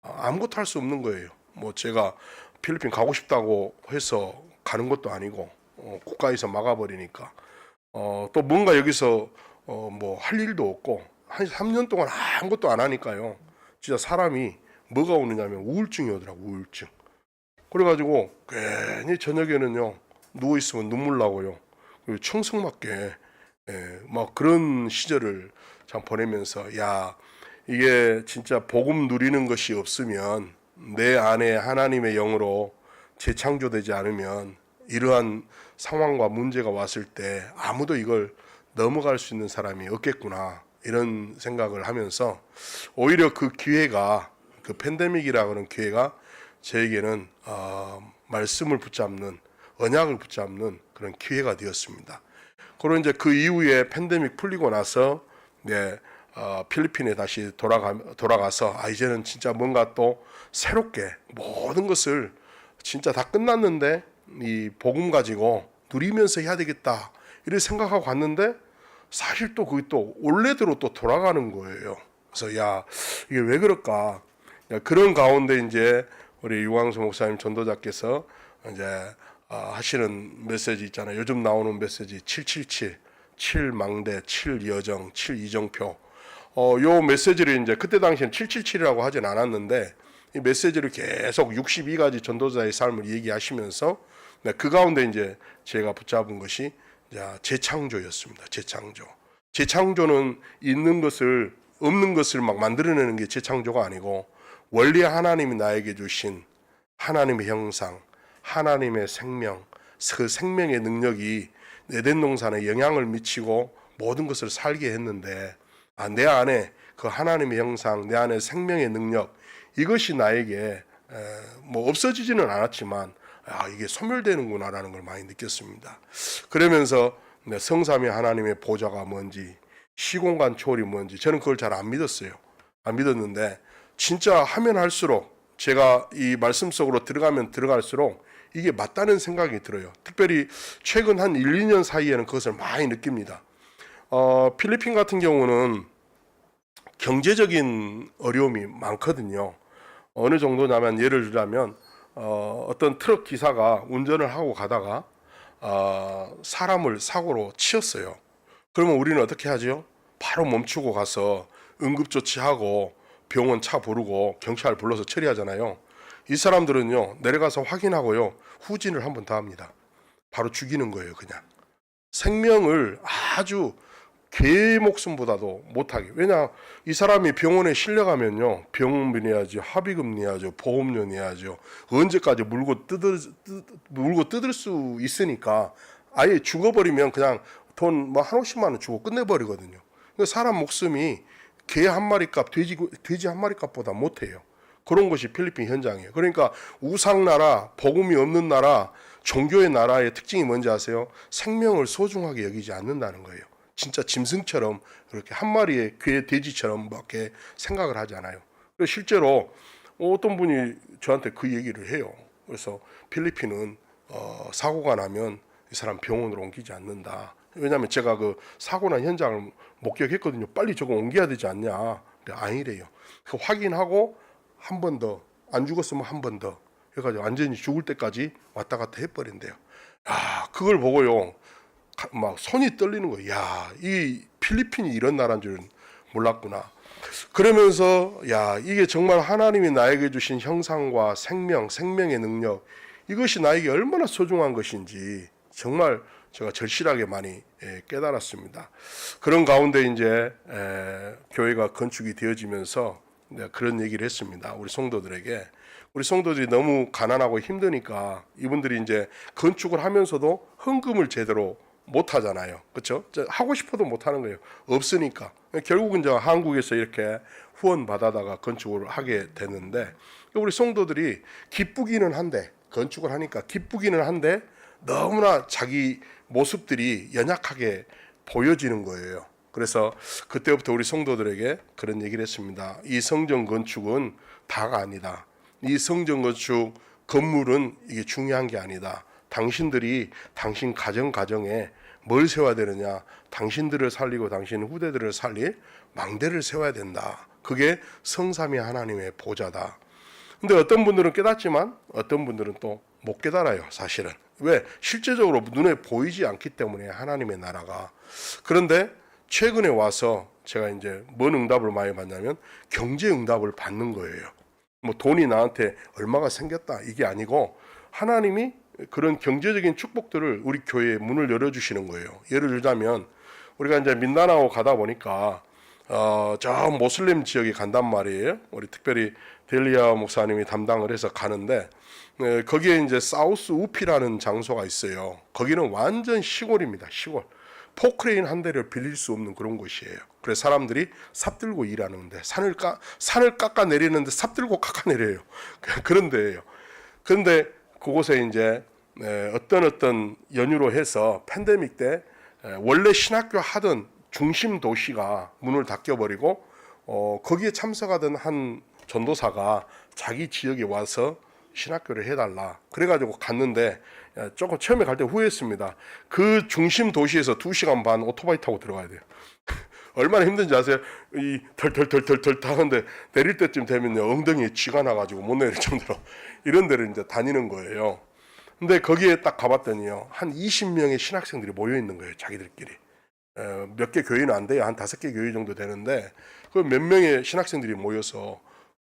아무것도 할 수 없는 거예요. 뭐 제가 필리핀 가고 싶다고 해서 가는 것도 아니고 국가에서 막아버리니까 또 뭔가 여기서 뭐 할 일도 없고 한 3년 동안 아무것도 안 하니까요. 진짜 사람이 뭐가 오느냐면 우울증이 오더라고. 우울증. 그래가지고 괜히 저녁에는요 누워 있으면 눈물 나고요. 그리고 청승맞게 막 그런 시절을 참 보내면서 야 이게 진짜 복음 누리는 것이 없으면 내 안에 하나님의 영으로 재창조되지 않으면 이러한 상황과 문제가 왔을 때 아무도 이걸 넘어갈 수 있는 사람이 없겠구나 이런 생각을 하면서 오히려 그 기회가 그 팬데믹이라고 하는 기회가 저에게는 말씀을 붙잡는 언약을 붙잡는 그런 기회가 되었습니다. 그리고 이제 그 이후에 팬데믹 풀리고 나서 필리핀에 다시 돌아가서 이제는 진짜 뭔가 또 새롭게 모든 것을 진짜 다 끝났는데 이 복음 가지고 누리면서 해야 되겠다 이렇게 생각하고 갔는데 사실 또 그게 또 원래대로 또 돌아가는 거예요. 그래서 야 이게 왜 그럴까? 그런 가운데 이제 우리 유광수 목사님 전도자께서 이제 하시는 메시지 있잖아요. 요즘 나오는 메시지 777, 7망대, 7여정, 7이정표. 요 메시지를 이제 그때 당시엔 777이라고 하진 않았는데 이 메시지를 계속 62가지 전도자의 삶을 얘기하시면서 그 가운데 이제 제가 붙잡은 것이 재창조였습니다. 재창조. 재창조는 있는 것을 없는 것을 막 만들어내는 게 재창조가 아니고 원래 하나님이 나에게 주신 하나님의 형상, 하나님의 생명, 그 생명의 능력이 에덴 동산에 영향을 미치고 모든 것을 살게 했는데 내 안에 그 하나님의 형상, 내 안에 생명의 능력 이것이 나에게 뭐 없어지지는 않았지만 이게 소멸되는구나라는 걸 많이 느꼈습니다. 그러면서 성삼위 하나님의 보좌가 뭔지 시공간 초월이 뭔지 저는 그걸 잘 안 믿었어요. 안 믿었는데 진짜 하면 할수록 제가 이 말씀 속으로 들어가면 들어갈수록 이게 맞다는 생각이 들어요. 특별히 최근 한 1, 2년 사이에는 그것을 많이 느낍니다. 필리핀 같은 경우는 경제적인 어려움이 많거든요. 어느 정도냐면 예를 들자면 어떤 트럭 기사가 운전을 하고 가다가 사람을 사고로 치었어요. 그러면 우리는 어떻게 하죠? 바로 멈추고 가서 응급조치하고 병원 차 부르고 경찰 불러서 처리하잖아요. 이 사람들은요 내려가서 확인하고요 후진을 한 번 더 합니다. 바로 죽이는 거예요. 그냥 생명을 아주 개 목숨보다도 못하게. 왜냐 이 사람이 병원에 실려가면요 병원비 내야죠, 합의금 내야죠, 보험료 내야죠. 언제까지 물고 뜯을 수 있으니까 아예 죽어버리면 그냥 돈 뭐 한 50만 원 주고 끝내버리거든요. 그러니까 사람 목숨이 개 한 마리 값, 돼지 한 마리 값보다 못해요. 그런 것이 필리핀 현장이에요. 그러니까 우상나라, 복음이 없는 나라, 종교의 나라의 특징이 뭔지 아세요? 생명을 소중하게 여기지 않는다는 거예요. 진짜 짐승처럼 그렇게 한 마리의 개, 돼지처럼 밖에 생각을 하지 않아요. 그래서 실제로 어떤 분이 저한테 그 얘기를 해요. 그래서 필리핀은 사고가 나면 이 사람 병원으로 옮기지 않는다. 왜냐하면 제가 그 사고 난 현장을 목격했거든요. 빨리 저거 옮겨야 되지 않냐. 아니래요. 그 확인하고 한 번 더, 안 죽었으면 한 번 더 해가지고 완전히 죽을 때까지 왔다 갔다 해버린대요. 그걸 보고요 막 손이 떨리는 거예요. 이 필리핀이 이런 나라인 줄은 몰랐구나. 그러면서 이게 정말 하나님이 나에게 주신 형상과 생명의 능력 이것이 나에게 얼마나 소중한 것인지 정말 제가 절실하게 많이 깨달았습니다. 그런 가운데 이제 교회가 건축이 되어지면서 그런 얘기를 했습니다. 우리 성도들에게. 우리 성도들이 너무 가난하고 힘드니까 이분들이 이제 건축을 하면서도 헌금을 제대로 못 하잖아요. 그렇죠? 하고 싶어도 못 하는 거예요. 없으니까. 결국은 이제 한국에서 이렇게 후원 받아다가 건축을 하게 되는데 우리 성도들이 기쁘기는 한데 건축을 하니까 기쁘기는 한데 너무나 자기 모습들이 연약하게 보여지는 거예요. 그래서 그때부터 우리 성도들에게 그런 얘기를 했습니다. 이 성전 건축은 다가 아니다. 이 성전 건축 건물은 이게 중요한 게 아니다. 당신들이 당신 가정에 뭘 세워야 되느냐. 당신들을 살리고 당신 후대들을 살릴 망대를 세워야 된다. 그게 성삼위 하나님의 보좌다. 근데 어떤 분들은 깨닫지만 어떤 분들은 또 못 깨달아요. 사실은. 왜? 실제적으로 눈에 보이지 않기 때문에 하나님의 나라가. 그런데 최근에 와서 제가 이제 뭔 응답을 많이 받냐면 경제 응답을 받는 거예요. 뭐 돈이 나한테 얼마가 생겼다 이게 아니고 하나님이 그런 경제적인 축복들을 우리 교회에 문을 열어주시는 거예요. 예를 들자면 우리가 이제 민다나오 가다 보니까 저 모슬림 지역에 간단 말이에요. 우리 특별히 델리아 목사님이 담당을 해서 가는데 거기에 이제 사우스 우피라는 장소가 있어요. 거기는 완전 시골입니다. 시골. 포크레인 한 대를 빌릴 수 없는 그런 곳이에요. 그래서 사람들이 삽 들고 일하는데 산을 깎아 내리는데 삽 들고 깎아 내려요. 그런 데예요. 그런데 그곳에 이제 어떤 연유로 해서 팬데믹 때 원래 신학교 하던 중심 도시가 문을 닫혀버리고 거기에 참석하던 한 전도사가 자기 지역에 와서 신학교를 해달라. 그래가지고 갔는데 조금 처음에 갈 때 후회했습니다. 그 중심 도시에서 2시간 반 오토바이 타고 들어가야 돼요. 얼마나 힘든지 아세요? 이 덜덜덜덜덜 타는데 내릴 때쯤 되면요 엉덩이에 쥐가 나가지고 못 내릴 정도로 이런 데를 이제 다니는 거예요. 근데 거기에 딱 가봤더니요 한 20명의 신학생들이 모여 있는 거예요. 자기들끼리 몇 개 교회는 안 돼요. 한 5개 교회 정도 되는데 그 몇 명의 신학생들이 모여서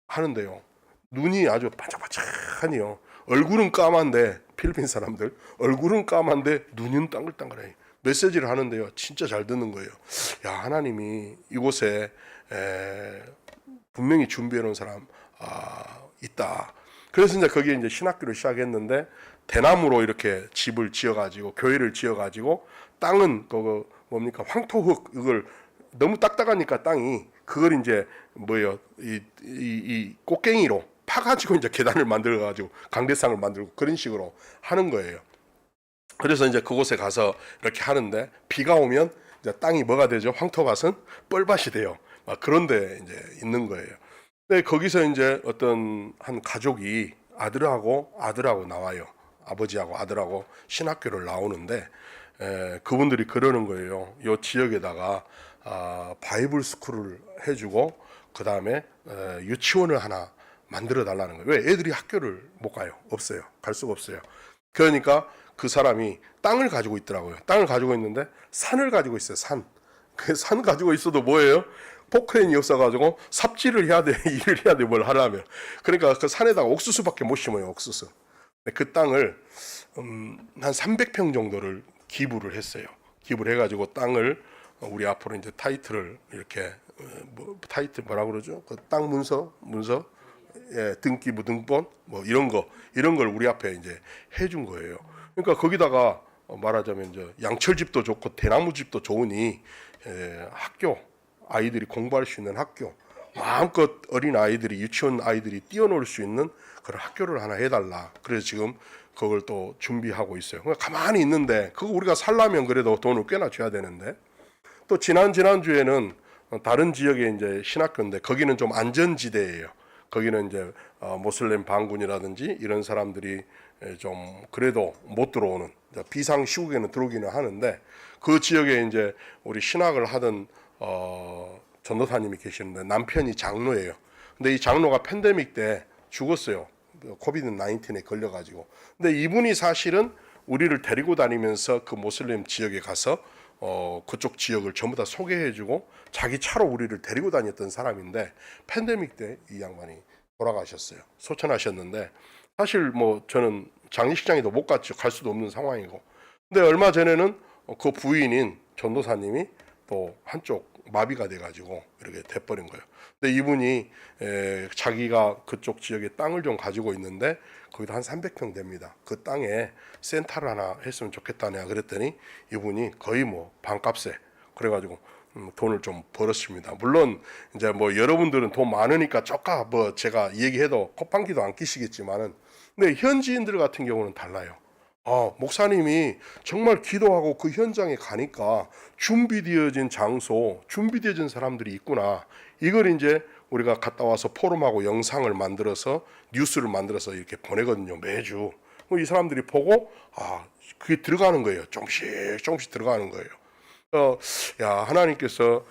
하는데요. 눈이 아주 반짝반짝하니요. 얼굴은 까만데 필리핀 사람들 얼굴은 까만데 눈은 땅글땅글해요. 메시지를 하는데요. 진짜 잘 듣는 거예요. 야 하나님이 이곳에 분명히 준비해 놓은 사람 있다. 그래서 이제 거기에 이제 신학교를 시작했는데 대나무로 이렇게 집을 지어가지고 교회를 지어가지고 땅은 그거 뭡니까 황토흙 이걸 너무 딱딱하니까 땅이 그걸 이제 뭐예요 이 꽃갱이로 파가지고 이제 계단을 만들어가지고 강대상을 만들고 그런 식으로 하는 거예요. 그래서 이제 그곳에 가서 이렇게 하는데 비가 오면 이제 땅이 뭐가 되죠? 황토밭은 뻘밭이 돼요. 막 그런데 이제 있는 거예요. 근데 거기서 이제 어떤 한 가족이 아들하고 나와요. 아버지하고 아들하고 신학교를 나오는데 그분들이 그러는 거예요. 요 지역에다가 바이블 스쿨을 해주고 그 다음에 유치원을 하나 만들어 달라는 거예요. 왜? 애들이 학교를 못 가요. 없어요. 갈 수가 없어요. 그러니까 그 사람이 땅을 가지고 있더라고요. 땅을 가지고 있는데 산을 가지고 있어요. 산. 그 산 가지고 있어도 뭐예요? 포크레인이 없어가지고 삽질을 해야 돼. 일을 해야 돼. 뭘 하려면. 그러니까 그 산에다가 옥수수밖에 못 심어요. 옥수수. 그 땅을 한 300평 정도를 기부를 했어요. 기부를 해가지고 땅을 우리 앞으로 이제 타이틀을 이렇게 타이틀 뭐라 그러죠? 그 땅 문서 예, 등기부 등본 뭐 이런 걸 우리 앞에 이제 해준 거예요. 그러니까 거기다가 말하자면 이제 양철집도 좋고 대나무집도 좋으니 학교 아이들이 공부할 수 있는 학교 마음껏 어린 아이들이 유치원 아이들이 뛰어놀 수 있는 그런 학교를 하나 해달라. 그래서 지금 그걸 또 준비하고 있어요. 그러니까 가만히 있는데 그거 우리가 살려면 그래도 돈을 꽤나 줘야 되는데 또 지난주에는 다른 지역에 이제 신학교인데 거기는 좀 안전지대예요. 거기는 이제 모슬렘 반군이라든지 이런 사람들이 좀 그래도 못 들어오는 비상 시국에는 들어오기는 하는데 그 지역에 이제 우리 신학을 하던 전도사님이 계시는데 남편이 장로예요. 근데 이 장로가 팬데믹 때 죽었어요. 코비드 19에 걸려가지고. 근데 이분이 사실은 우리를 데리고 다니면서 그 모슬렘 지역에 가서 그쪽 지역을 전부 다 소개해주고 자기 차로 우리를 데리고 다녔던 사람인데 팬데믹 때 이 양반이 돌아가셨어요. 소천하셨는데 사실 뭐 저는 장례식장에도 못 갔죠. 갈 수도 없는 상황이고. 근데 얼마 전에는 그 부인인 전도사님이 또 한쪽 마비가 돼가지고 이렇게 돼버린 거예요. 근데 이분이 자기가 그쪽 지역에 땅을 좀 가지고 있는데 거기도 한 300평 됩니다. 그 땅에 센터를 하나 했으면 좋겠다냐 그랬더니 이분이 거의 뭐 반값에 그래가지고 돈을 좀 벌었습니다. 물론 이제 뭐 여러분들은 돈 많으니까 쪼까 뭐 제가 얘기해도 콧방귀도 안 끼시겠지만은 근데 현지인들 같은 경우는 달라요. 목사님이 정말 기도하고 그 현장에 가니까 준비되어진 장소, 준비되어진 사람들이 있구나. 이걸 이제 우리가 갔다 와서 포럼하고 영상을 만들어서 뉴스를 만들어서 이렇게 보내거든요. 매주. 이 사람들이 보고 그게 들어가는 거예요. 조금씩 들어가는 거예요. 야 하나님께서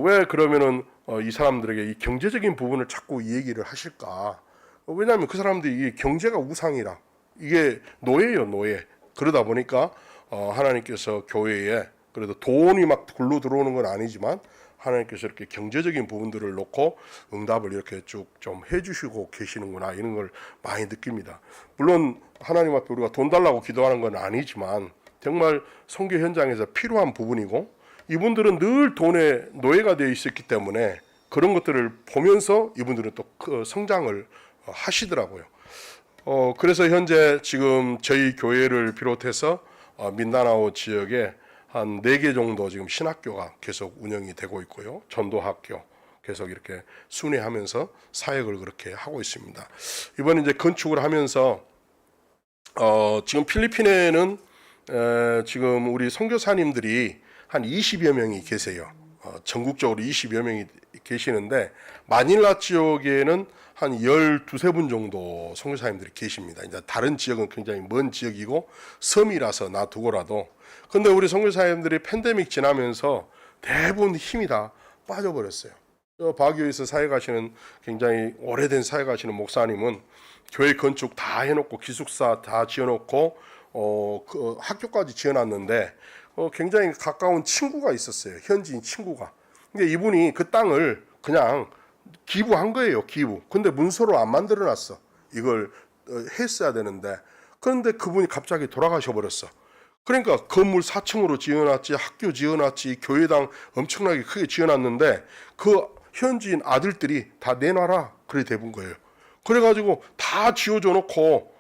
왜 그러면은 이 사람들에게 이 경제적인 부분을 자꾸 이 얘기를 하실까? 왜냐하면 그 사람들이 이 경제가 우상이라 이게 노예예요, 노예. 그러다 보니까 하나님께서 교회에 그래도 돈이 막 굴러 들어오는 건 아니지만 하나님께서 이렇게 경제적인 부분들을 놓고 응답을 이렇게 쭉 좀 해주시고 계시는구나 이런 걸 많이 느낍니다. 물론 하나님 앞에 우리가 돈 달라고 기도하는 건 아니지만 정말 선교 현장에서 필요한 부분이고 이분들은 늘 돈의 노예가 되어 있었기 때문에 그런 것들을 보면서 이분들은 또 그 성장을 하시더라고요. 그래서 현재 지금 저희 교회를 비롯해서 민다나오 지역에 한 4개 정도 지금 신학교가 계속 운영이 되고 있고요. 전도학교 계속 이렇게 순회하면서 사역을 그렇게 하고 있습니다. 이번에 이제 건축을 하면서 지금 필리핀에는 지금 우리 선교사님들이 한 20여 명이 계세요. 전국적으로 20여 명이 계시는데 마닐라 지역에는 한 12분 정도 선교사님들이 계십니다. 이제 다른 지역은 굉장히 먼 지역이고 섬이라서 놔두고라도 근데 우리 선교사님들이 팬데믹 지나면서 대부분 힘이 다 빠져버렸어요. 바교에서 사역하시는 굉장히 오래된 사역하시는 목사님은 교회 건축 다 해놓고 기숙사 다 지어놓고 그 학교까지 지어놨는데 굉장히 가까운 친구가 있었어요. 현지인 친구가. 근데 이분이 그 땅을 그냥 기부한 거예요. 기부. 근데 문서로 안 만들어놨어. 이걸 했어야 되는데 그런데 그분이 갑자기 돌아가셔 버렸어. 그러니까 건물 4층으로 지어놨지 학교 지어놨지 교회당 엄청나게 크게 지어놨는데 그 현지인 아들들이 다 내놔라 그래 대본 거예요. 그래가지고 다 지어줘 놓고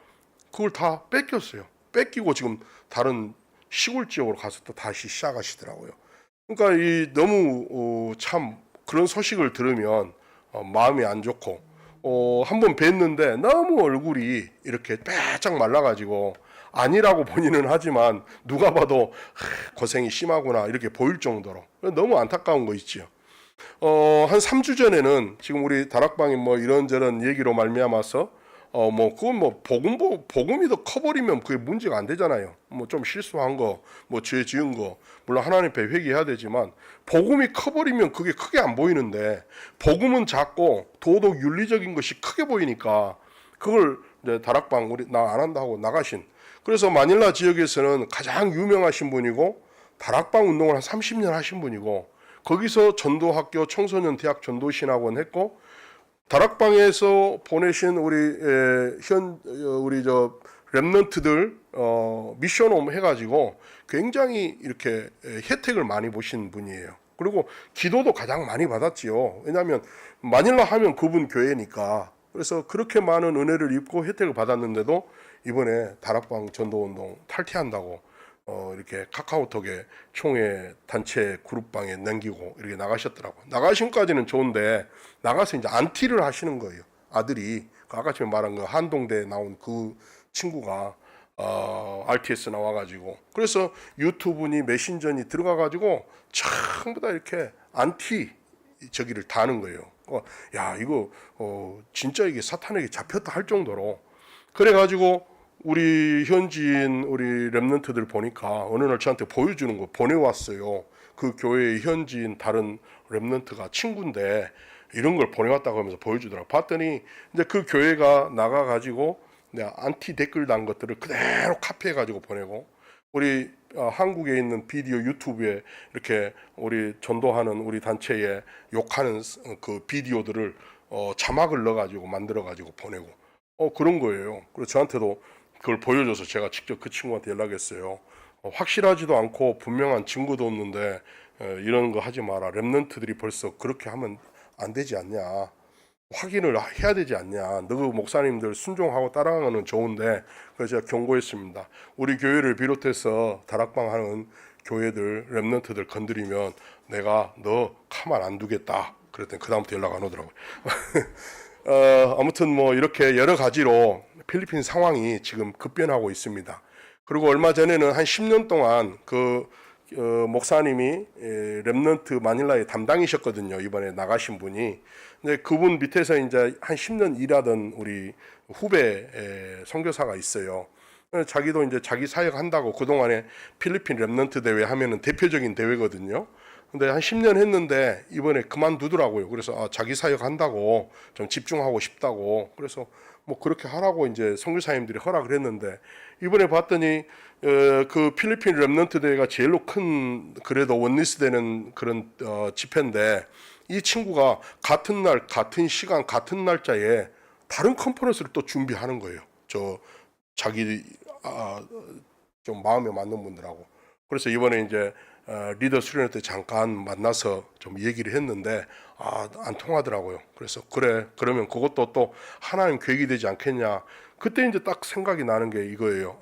그걸 다 뺏겼어요. 뺏기고 지금 다른 시골 지역으로 가서 또 다시 시작하시더라고요. 그러니까 이 너무 참 그런 소식을 들으면 마음이 안 좋고 한번 뵀는데 너무 얼굴이 이렇게 빼짝 말라가지고 아니라고 본인은 하지만 누가 봐도 고생이 심하구나 이렇게 보일 정도로 너무 안타까운 거 있지요. 한 3주 전에는 지금 우리 다락방이 뭐 이런저런 얘기로 말미암아서 뭐 그건 뭐 복음이 더 커버리면 그게 문제가 안 되잖아요. 뭐 좀 실수한 거, 뭐 죄 지은 거, 물론 하나님 앞에 회개해야 되지만 복음이 커버리면 그게 크게 안 보이는데 복음은 작고 도덕 윤리적인 것이 크게 보이니까 그걸 이제 다락방 우리 나 안 한다 하고 나가신. 그래서 마닐라 지역에서는 가장 유명하신 분이고 다락방 운동을 한 30년 하신 분이고 거기서 전도학교 청소년 대학 전도신학원 했고 다락방에서 보내신 우리 저 렘넌트들 미션홈 해가지고 굉장히 이렇게 혜택을 많이 보신 분이에요. 그리고 기도도 가장 많이 받았지요. 왜냐하면 마닐라 하면 그분 교회니까. 그래서 그렇게 많은 은혜를 입고 혜택을 받았는데도 이번에 다락방 전도운동 탈퇴한다고 이렇게 카카오톡에 총회 단체 그룹방에 남기고 이렇게 나가셨더라고요. 나가신까지는 좋은데 나가서 이제 안티를 하시는 거예요. 아들이 아까 전에 말한 거 한동대에 나온 그 친구가 RTS 나와가지고 그래서 유튜브니 메신저니 들어가가지고 전부 다 이렇게 안티 저기를 다는 거예요. 야 이거 진짜 이게 사탄에게 잡혔다 할 정도로 그래가지고 우리 현지인 우리 렘넌트들 보니까 어느 날 저한테 보여주는 거 보내왔어요. 그 교회의 현지인 다른 렘넌트가 친구인데 이런 걸 보내왔다고 하면서 보여주더라고. 봤더니 이제 그 교회가 나가가지고 내가 안티 댓글 단 것들을 그대로 카피해가지고 보내고 우리 한국에 있는 비디오 유튜브에 이렇게 우리 전도하는 우리 단체에 욕하는 그 비디오들을 자막을 넣어가지고 만들어가지고 보내고 그런 거예요. 그래서 저한테도 그걸 보여줘서 제가 직접 그 친구한테 연락했어요. 확실하지도 않고 분명한 증거도 없는데 이런 거 하지 마라. 렘넌트들이 벌써 그렇게 하면 안 되지 않냐. 확인을 해야 되지 않냐. 너 목사님들 순종하고 따라가는 건 좋은데 그래서 제가 경고했습니다. 우리 교회를 비롯해서 다락방 하는 교회들 렘넌트들 건드리면 내가 너 가만 안 두겠다. 그랬더니 그 다음부터 연락 안 오더라고요. 아무튼 뭐 이렇게 여러 가지로 필리핀 상황이 지금 급변하고 있습니다. 그리고 얼마 전에는 한 10년 동안 그 목사님이 렘넌트 마닐라의 담당이셨거든요. 이번에 나가신 분이. 근데 그분 밑에서 이제 한 10년 일하던 우리 후배 선교사가 있어요. 자기도 이제 자기 사역 한다고 그동안에 필리핀 렘넌트 대회 하면은 대표적인 대회거든요. 근데 한 10년 했는데 이번에 그만두더라고요. 그래서 자기 사역 한다고 좀 집중하고 싶다고. 그래서 뭐 그렇게 하라고 이제 선교사님들이 허락을 했는데 이번에 봤더니 그 필리핀 렘넌트 대회가 제일로 큰 그래도 원리스 되는 그런 집회인데 이 친구가 같은 날 같은 시간 같은 날짜에 다른 컨퍼런스를 또 준비하는 거예요. 저 자기 좀 마음에 맞는 분들하고. 그래서 이번에 이제 리더 수련회 때 잠깐 만나서 좀 얘기를 했는데 안 통하더라고요. 그래서 그래 그러면 그것도 또 하나님 계획이 되지 않겠냐. 그때 이제 딱 생각이 나는 게 이거예요.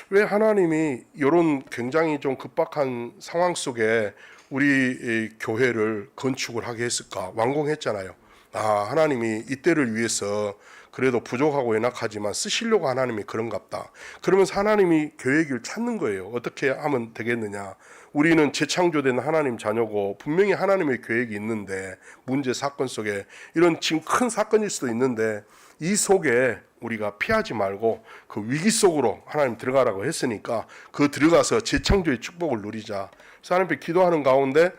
왜 하나님이 이런 굉장히 좀 급박한 상황 속에 우리 이 교회를 건축을 하게 했을까? 완공했잖아요. 하나님이 이때를 위해서 그래도 부족하고 연약하지만 쓰시려고 하나님이 그런갑다. 그러면서 하나님이 계획을 찾는 거예요. 어떻게 하면 되겠느냐. 우리는 재창조된 하나님 자녀고 분명히 하나님의 계획이 있는데 문제 사건 속에 이런 지금 큰 사건일 수도 있는데 이 속에 우리가 피하지 말고 그 위기 속으로 하나님 들어가라고 했으니까 그 들어가서 재창조의 축복을 누리자. 그래서 하나님 앞에 기도하는 가운데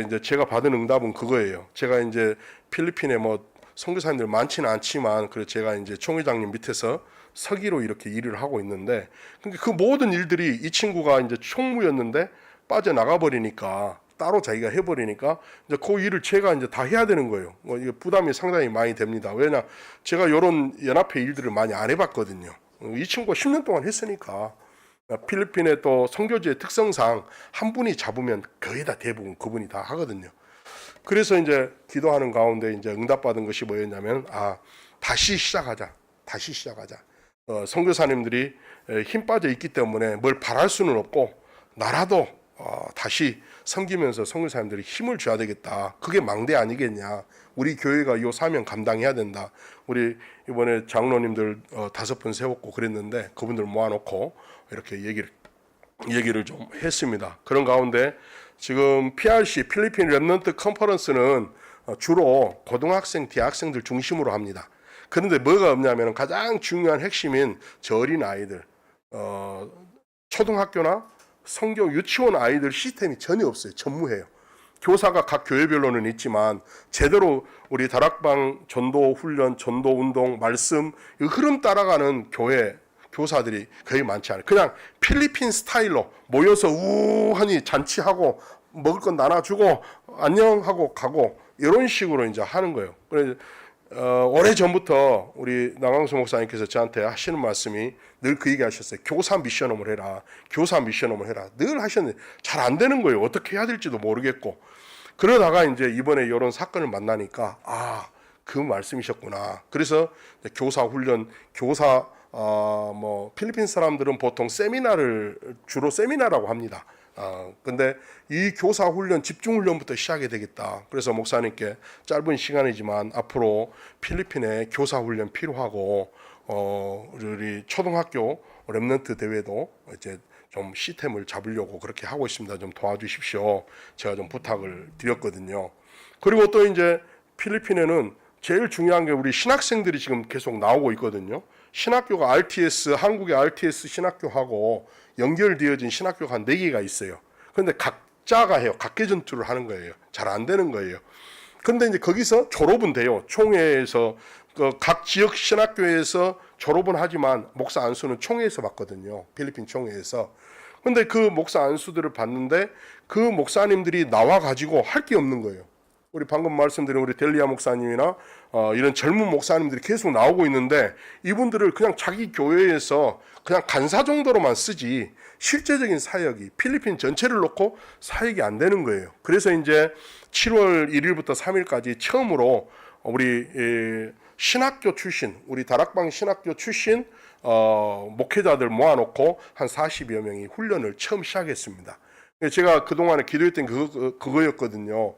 이제 제가 받은 응답은 그거예요. 제가 이제 필리핀에 뭐 선교사님들 많지는 않지만 그래서 제가 이제 총회장님 밑에서 서기로 이렇게 일을 하고 있는데 그 모든 일들이 이 친구가 이제 총무였는데 빠져나가 버리니까 따로 자기가 해버리니까 이제 그 일을 제가 이제 다 해야 되는 거예요. 이게 부담이 상당히 많이 됩니다. 왜냐 제가 이런 연합회 일들을 많이 안 해봤거든요. 이 친구가 10년 동안 했으니까 필리핀의 또 선교지의 특성상 한 분이 잡으면 거의 다 대부분 그분이 다 하거든요. 그래서 이제 기도하는 가운데 이제 응답받은 것이 뭐였냐면 다시 시작하자. 다시 시작하자. 선교사님들이 힘 빠져 있기 때문에 뭘 바랄 수는 없고 나라도 다시 섬기면서 선교사님들이 힘을 줘야 되겠다. 그게 망대 아니겠냐. 우리 교회가 이 사명 감당해야 된다. 우리 이번에 장로님들 5분 세웠고 그랬는데 그분들 모아놓고 이렇게 얘기를 좀 했습니다. 그런 가운데 지금 PRC 필리핀 렘넌트 컨퍼런스는 주로 고등학생, 대학생들 중심으로 합니다. 그런데 뭐가 없냐면 가장 중요한 핵심인 저 어린 아이들, 초등학교나 성교 유치원 아이들 시스템이 전혀 없어요. 전무해요. 교사가 각 교회별로는 있지만 제대로 우리 다락방 전도 훈련, 전도 운동, 말씀 이 흐름 따라가는 교회 교사들이 거의 많지 않아요. 그냥 필리핀 스타일로 모여서 우하니 잔치하고 먹을 건 나눠주고 안녕하고 가고 이런 식으로 이제 하는 거예요. 그래서 오래 전부터 우리 나강수 목사님께서 저한테 하시는 말씀이 늘 그 얘기 하셨어요. 교사 미션홈을 해라. 교사 미션홈을 해라. 늘 하셨는데 잘 안 되는 거예요. 어떻게 해야 될지도 모르겠고. 그러다가 이제 이번에 이런 사건을 만나니까 그 말씀이셨구나. 그래서 교사 훈련, 교사 뭐 필리핀 사람들은 보통 세미나를 주로 세미나라고 합니다. 근데 이 교사 훈련, 집중 훈련부터 시작이 되겠다. 그래서 목사님께 짧은 시간이지만 앞으로 필리핀에 교사 훈련 필요하고 우리 초등학교 렘넌트 대회도 이제 좀 시스템을 잡으려고 그렇게 하고 있습니다. 좀 도와주십시오. 제가 좀 부탁을 드렸거든요. 그리고 또 이제 필리핀에는 제일 중요한 게 우리 신학생들이 지금 계속 나오고 있거든요. 신학교가 RTS, 한국의 RTS 신학교하고 연결되어진 신학교가 한 4개가 있어요. 그런데 각자가 해요. 각계 전투를 하는 거예요. 잘 안 되는 거예요. 근데 이제 거기서 졸업은 돼요. 총회에서 각 지역 신학교에서 졸업은 하지만 목사 안수는 총회에서 받거든요. 필리핀 총회에서. 근데 그 목사 안수들을 받는데 그 목사님들이 나와 가지고 할 게 없는 거예요. 우리 방금 말씀드린 우리 델리아 목사님이나 이런 젊은 목사님들이 계속 나오고 있는데 이분들을 그냥 자기 교회에서 그냥 간사 정도로만 쓰지 실제적인 사역이 필리핀 전체를 놓고 사역이 안 되는 거예요. 그래서 이제 7월 1일부터 3일까지 처음으로 우리 신학교 출신, 우리 다락방 신학교 출신 목회자들 모아놓고 한 40여 명이 훈련을 처음 시작했습니다. 제가 그동안에 기도했던 그거였거든요.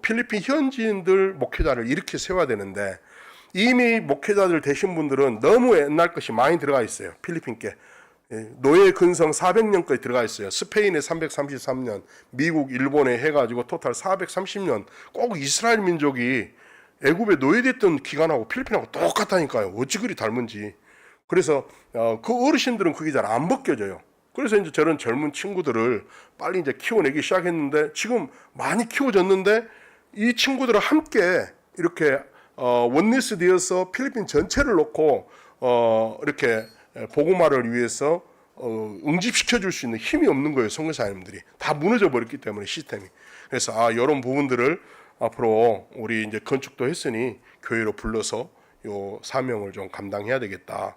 필리핀 현지인들 목회자를 이렇게 세워야 되는데 이미 목회자들 되신 분들은 너무 옛날 것이 많이 들어가 있어요. 필리핀께. 노예 근성 400년까지 들어가 있어요. 스페인에 333년, 미국, 일본에 해가지고 토탈 430년. 꼭 이스라엘 민족이 애굽에 노예됐던 기간하고 필리핀하고 똑같다니까요. 어찌 그리 닮은지. 그래서 그 어르신들은 그게 잘 안 벗겨져요. 그래서 이제 저런 젊은 친구들을 빨리 이제 키워내기 시작했는데 지금 많이 키워졌는데 이 친구들을 함께 이렇게 원리스 되어서 필리핀 전체를 놓고 이렇게 복음화를 위해서 응집시켜 줄 수 있는 힘이 없는 거예요. 선교사님들이 다 무너져 버렸기 때문에 시스템이. 그래서 이런 부분들을 앞으로 우리 이제 건축도 했으니 교회로 불러서 요 사명을 좀 감당해야 되겠다.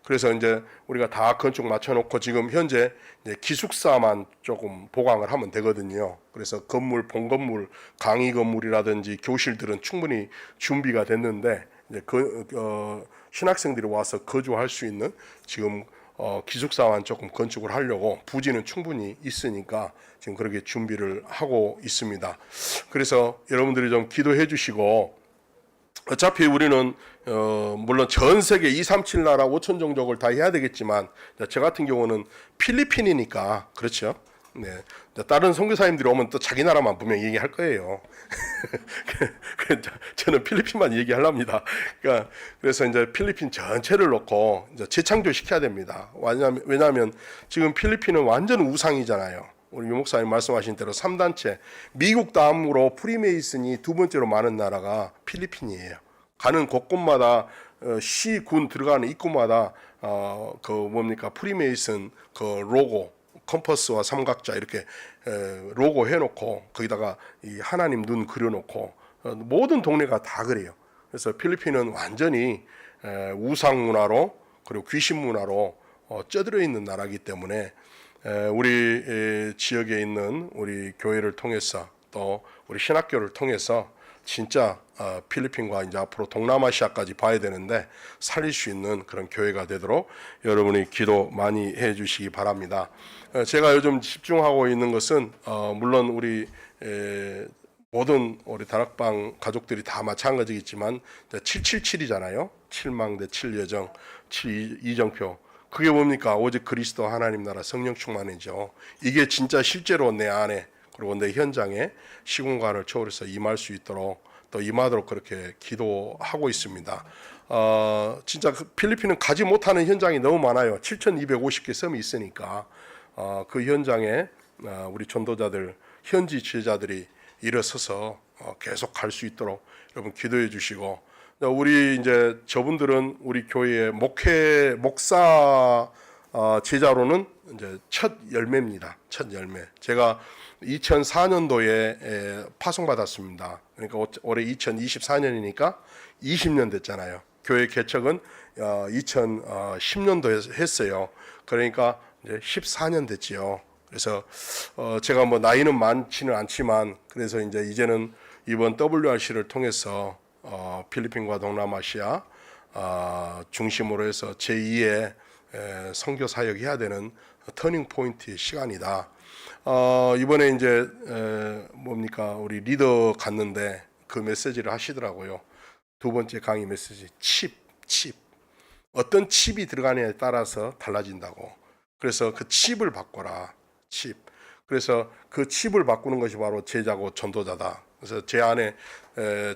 그래서 이제 우리가 다 건축 맞춰놓고 지금 현재 이제 기숙사만 조금 보강을 하면 되거든요. 그래서 건물, 본 건물, 강의 건물이라든지 교실들은 충분히 준비가 됐는데 이제 신학생들이 와서 거주할 수 있는 지금 기숙사만 조금 건축을 하려고 부지는 충분히 있으니까 지금 그렇게 준비를 하고 있습니다. 그래서 여러분들이 좀 기도해 주시고 어차피 우리는 물론 전 세계 237 나라 5천 종족을 다 해야 되겠지만 저 같은 경우는 필리핀이니까 그렇죠. 네. 다른 선교사님들이 오면 또 자기 나라만 분명히 얘기할 거예요. 저는 필리핀만 얘기하랍니다. 그러니까 그래서 이제 필리핀 전체를 놓고 이제 재창조 시켜야 됩니다. 왜냐하면 지금 필리핀은 완전 우상이잖아요. 우리 유 목사님 말씀하신 대로 3단체 미국 다음으로 프리메이슨이 두 번째로 많은 나라가 필리핀이에요. 가는 곳곳마다 시군 들어가는 입구마다 그 뭡니까 프리메이슨 그 로고 컴퍼스와 삼각자 이렇게 로고 해놓고 거기다가 이 하나님 눈 그려놓고 모든 동네가 다 그래요. 그래서 필리핀은 완전히 우상 문화로 그리고 귀신 문화로 쪄들어 있는 나라이기 때문에 우리 지역에 있는 우리 교회를 통해서 또 우리 신학교를 통해서 진짜 필리핀과 이제 앞으로 동남아시아까지 봐야 되는데 살릴 수 있는 그런 교회가 되도록 여러분이 기도 많이 해주시기 바랍니다. 제가 요즘 집중하고 있는 것은 물론 우리 모든 우리 다락방 가족들이 다 마찬가지겠지만 777이잖아요. 7망대 7여정 7이정표. 그게 뭡니까? 오직 그리스도 하나님 나라 성령 충만이죠. 이게 진짜 실제로 내 안에 그리고 내 현장에 시공간을 초월해서 임할 수 있도록 또 임하도록 그렇게 기도하고 있습니다. 진짜 필리핀은 가지 못하는 현장이 너무 많아요. 7,250개 섬이 있으니까 그 현장에 우리 전도자들 현지 지도자들이 일어서서 계속 갈 수 있도록 여러분 기도해 주시고 우리 이제 저분들은 우리 교회의 목사 제자로는 이제 첫 열매입니다. 첫 열매. 제가 2004년도에 파송받았습니다. 그러니까 올해 2024년이니까 20년 됐잖아요. 교회 개척은 2010년도에 했어요. 그러니까 이제 14년 됐지요. 그래서 제가 뭐 나이는 많지는 않지만 그래서 이제는 이번 WRC를 통해서 필리핀과 동남아시아 중심으로 해서 제2의 선교 사역해야 되는 터닝 포인트의 시간이다. 이번에 이제 뭡니까 우리 리더 갔는데 그 메시지를 하시더라고요. 두 번째 강의 메시지 칩 어떤 칩이 들어가느냐에 따라서 달라진다고. 그래서 그 칩을 바꿔라. 칩. 그래서 그 칩을 바꾸는 것이 바로 제자고 전도자다. 그래서 제 안에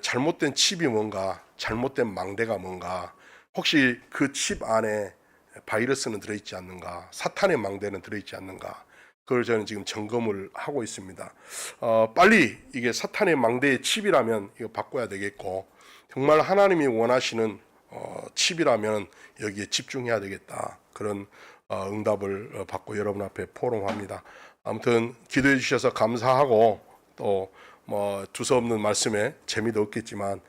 잘못된 칩이 뭔가, 잘못된 망대가 뭔가, 혹시 그 칩 안에 바이러스는 들어있지 않는가, 사탄의 망대는 들어있지 않는가, 그걸 저는 지금 점검을 하고 있습니다. 빨리 이게 사탄의 망대의 칩이라면 이거 바꿔야 되겠고, 정말 하나님이 원하시는 칩이라면 여기에 집중해야 되겠다. 그런 응답을 받고 여러분 앞에 포럼합니다. 아무튼 기도해 주셔서 감사하고 또 뭐 두서없는 말씀에 재미도 없겠지만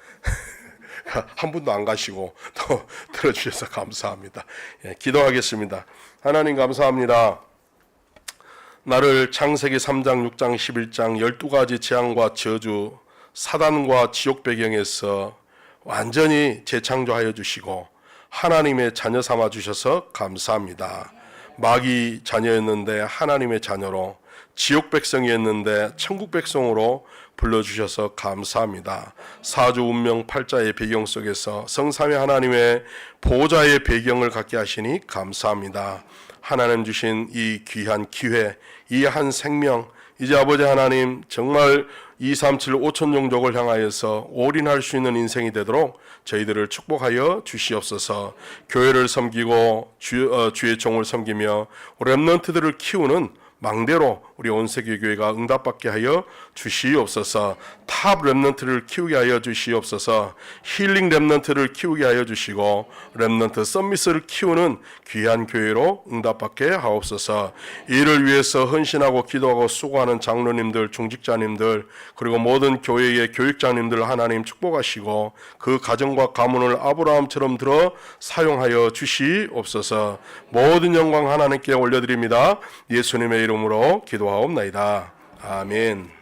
한 분도 안 가시고 또 들어주셔서 감사합니다. 예, 기도하겠습니다. 하나님 감사합니다. 나를 창세기 3장, 6장, 11장 12가지 재앙과 저주, 사단과 지옥 배경에서 완전히 재창조하여 주시고 하나님의 자녀 삼아 주셔서 감사합니다. 마귀 자녀였는데 하나님의 자녀로, 지옥 백성이었는데 천국 백성으로 불러주셔서 감사합니다. 사주 운명 팔자의 배경 속에서 성삼위 하나님의 보호자의 배경을 갖게 하시니 감사합니다. 하나님 주신 이 귀한 기회, 이 한 생명, 이제 아버지 하나님 정말 237 5천 종족을 향하여서 올인할 수 있는 인생이 되도록 저희들을 축복하여 주시옵소서. 교회를 섬기고 주의 종을 섬기며 렘넌트들을 키우는 망대로 우리 온세계 교회가 응답받게 하여 주시옵소서. 탑 렘넌트를 키우게 하여 주시옵소서. 힐링 렘넌트를 키우게 하여 주시고 렘넌트 서밋을 키우는 귀한 교회로 응답받게 하옵소서. 이를 위해서 헌신하고 기도하고 수고하는 장로님들, 중직자님들, 그리고 모든 교회의 교육자님들 하나님 축복하시고 그 가정과 가문을 아브라함처럼 들어 사용하여 주시옵소서. 모든 영광 하나님께 올려드립니다. 예수님의 이름으로 기도하옵나이다. 아멘.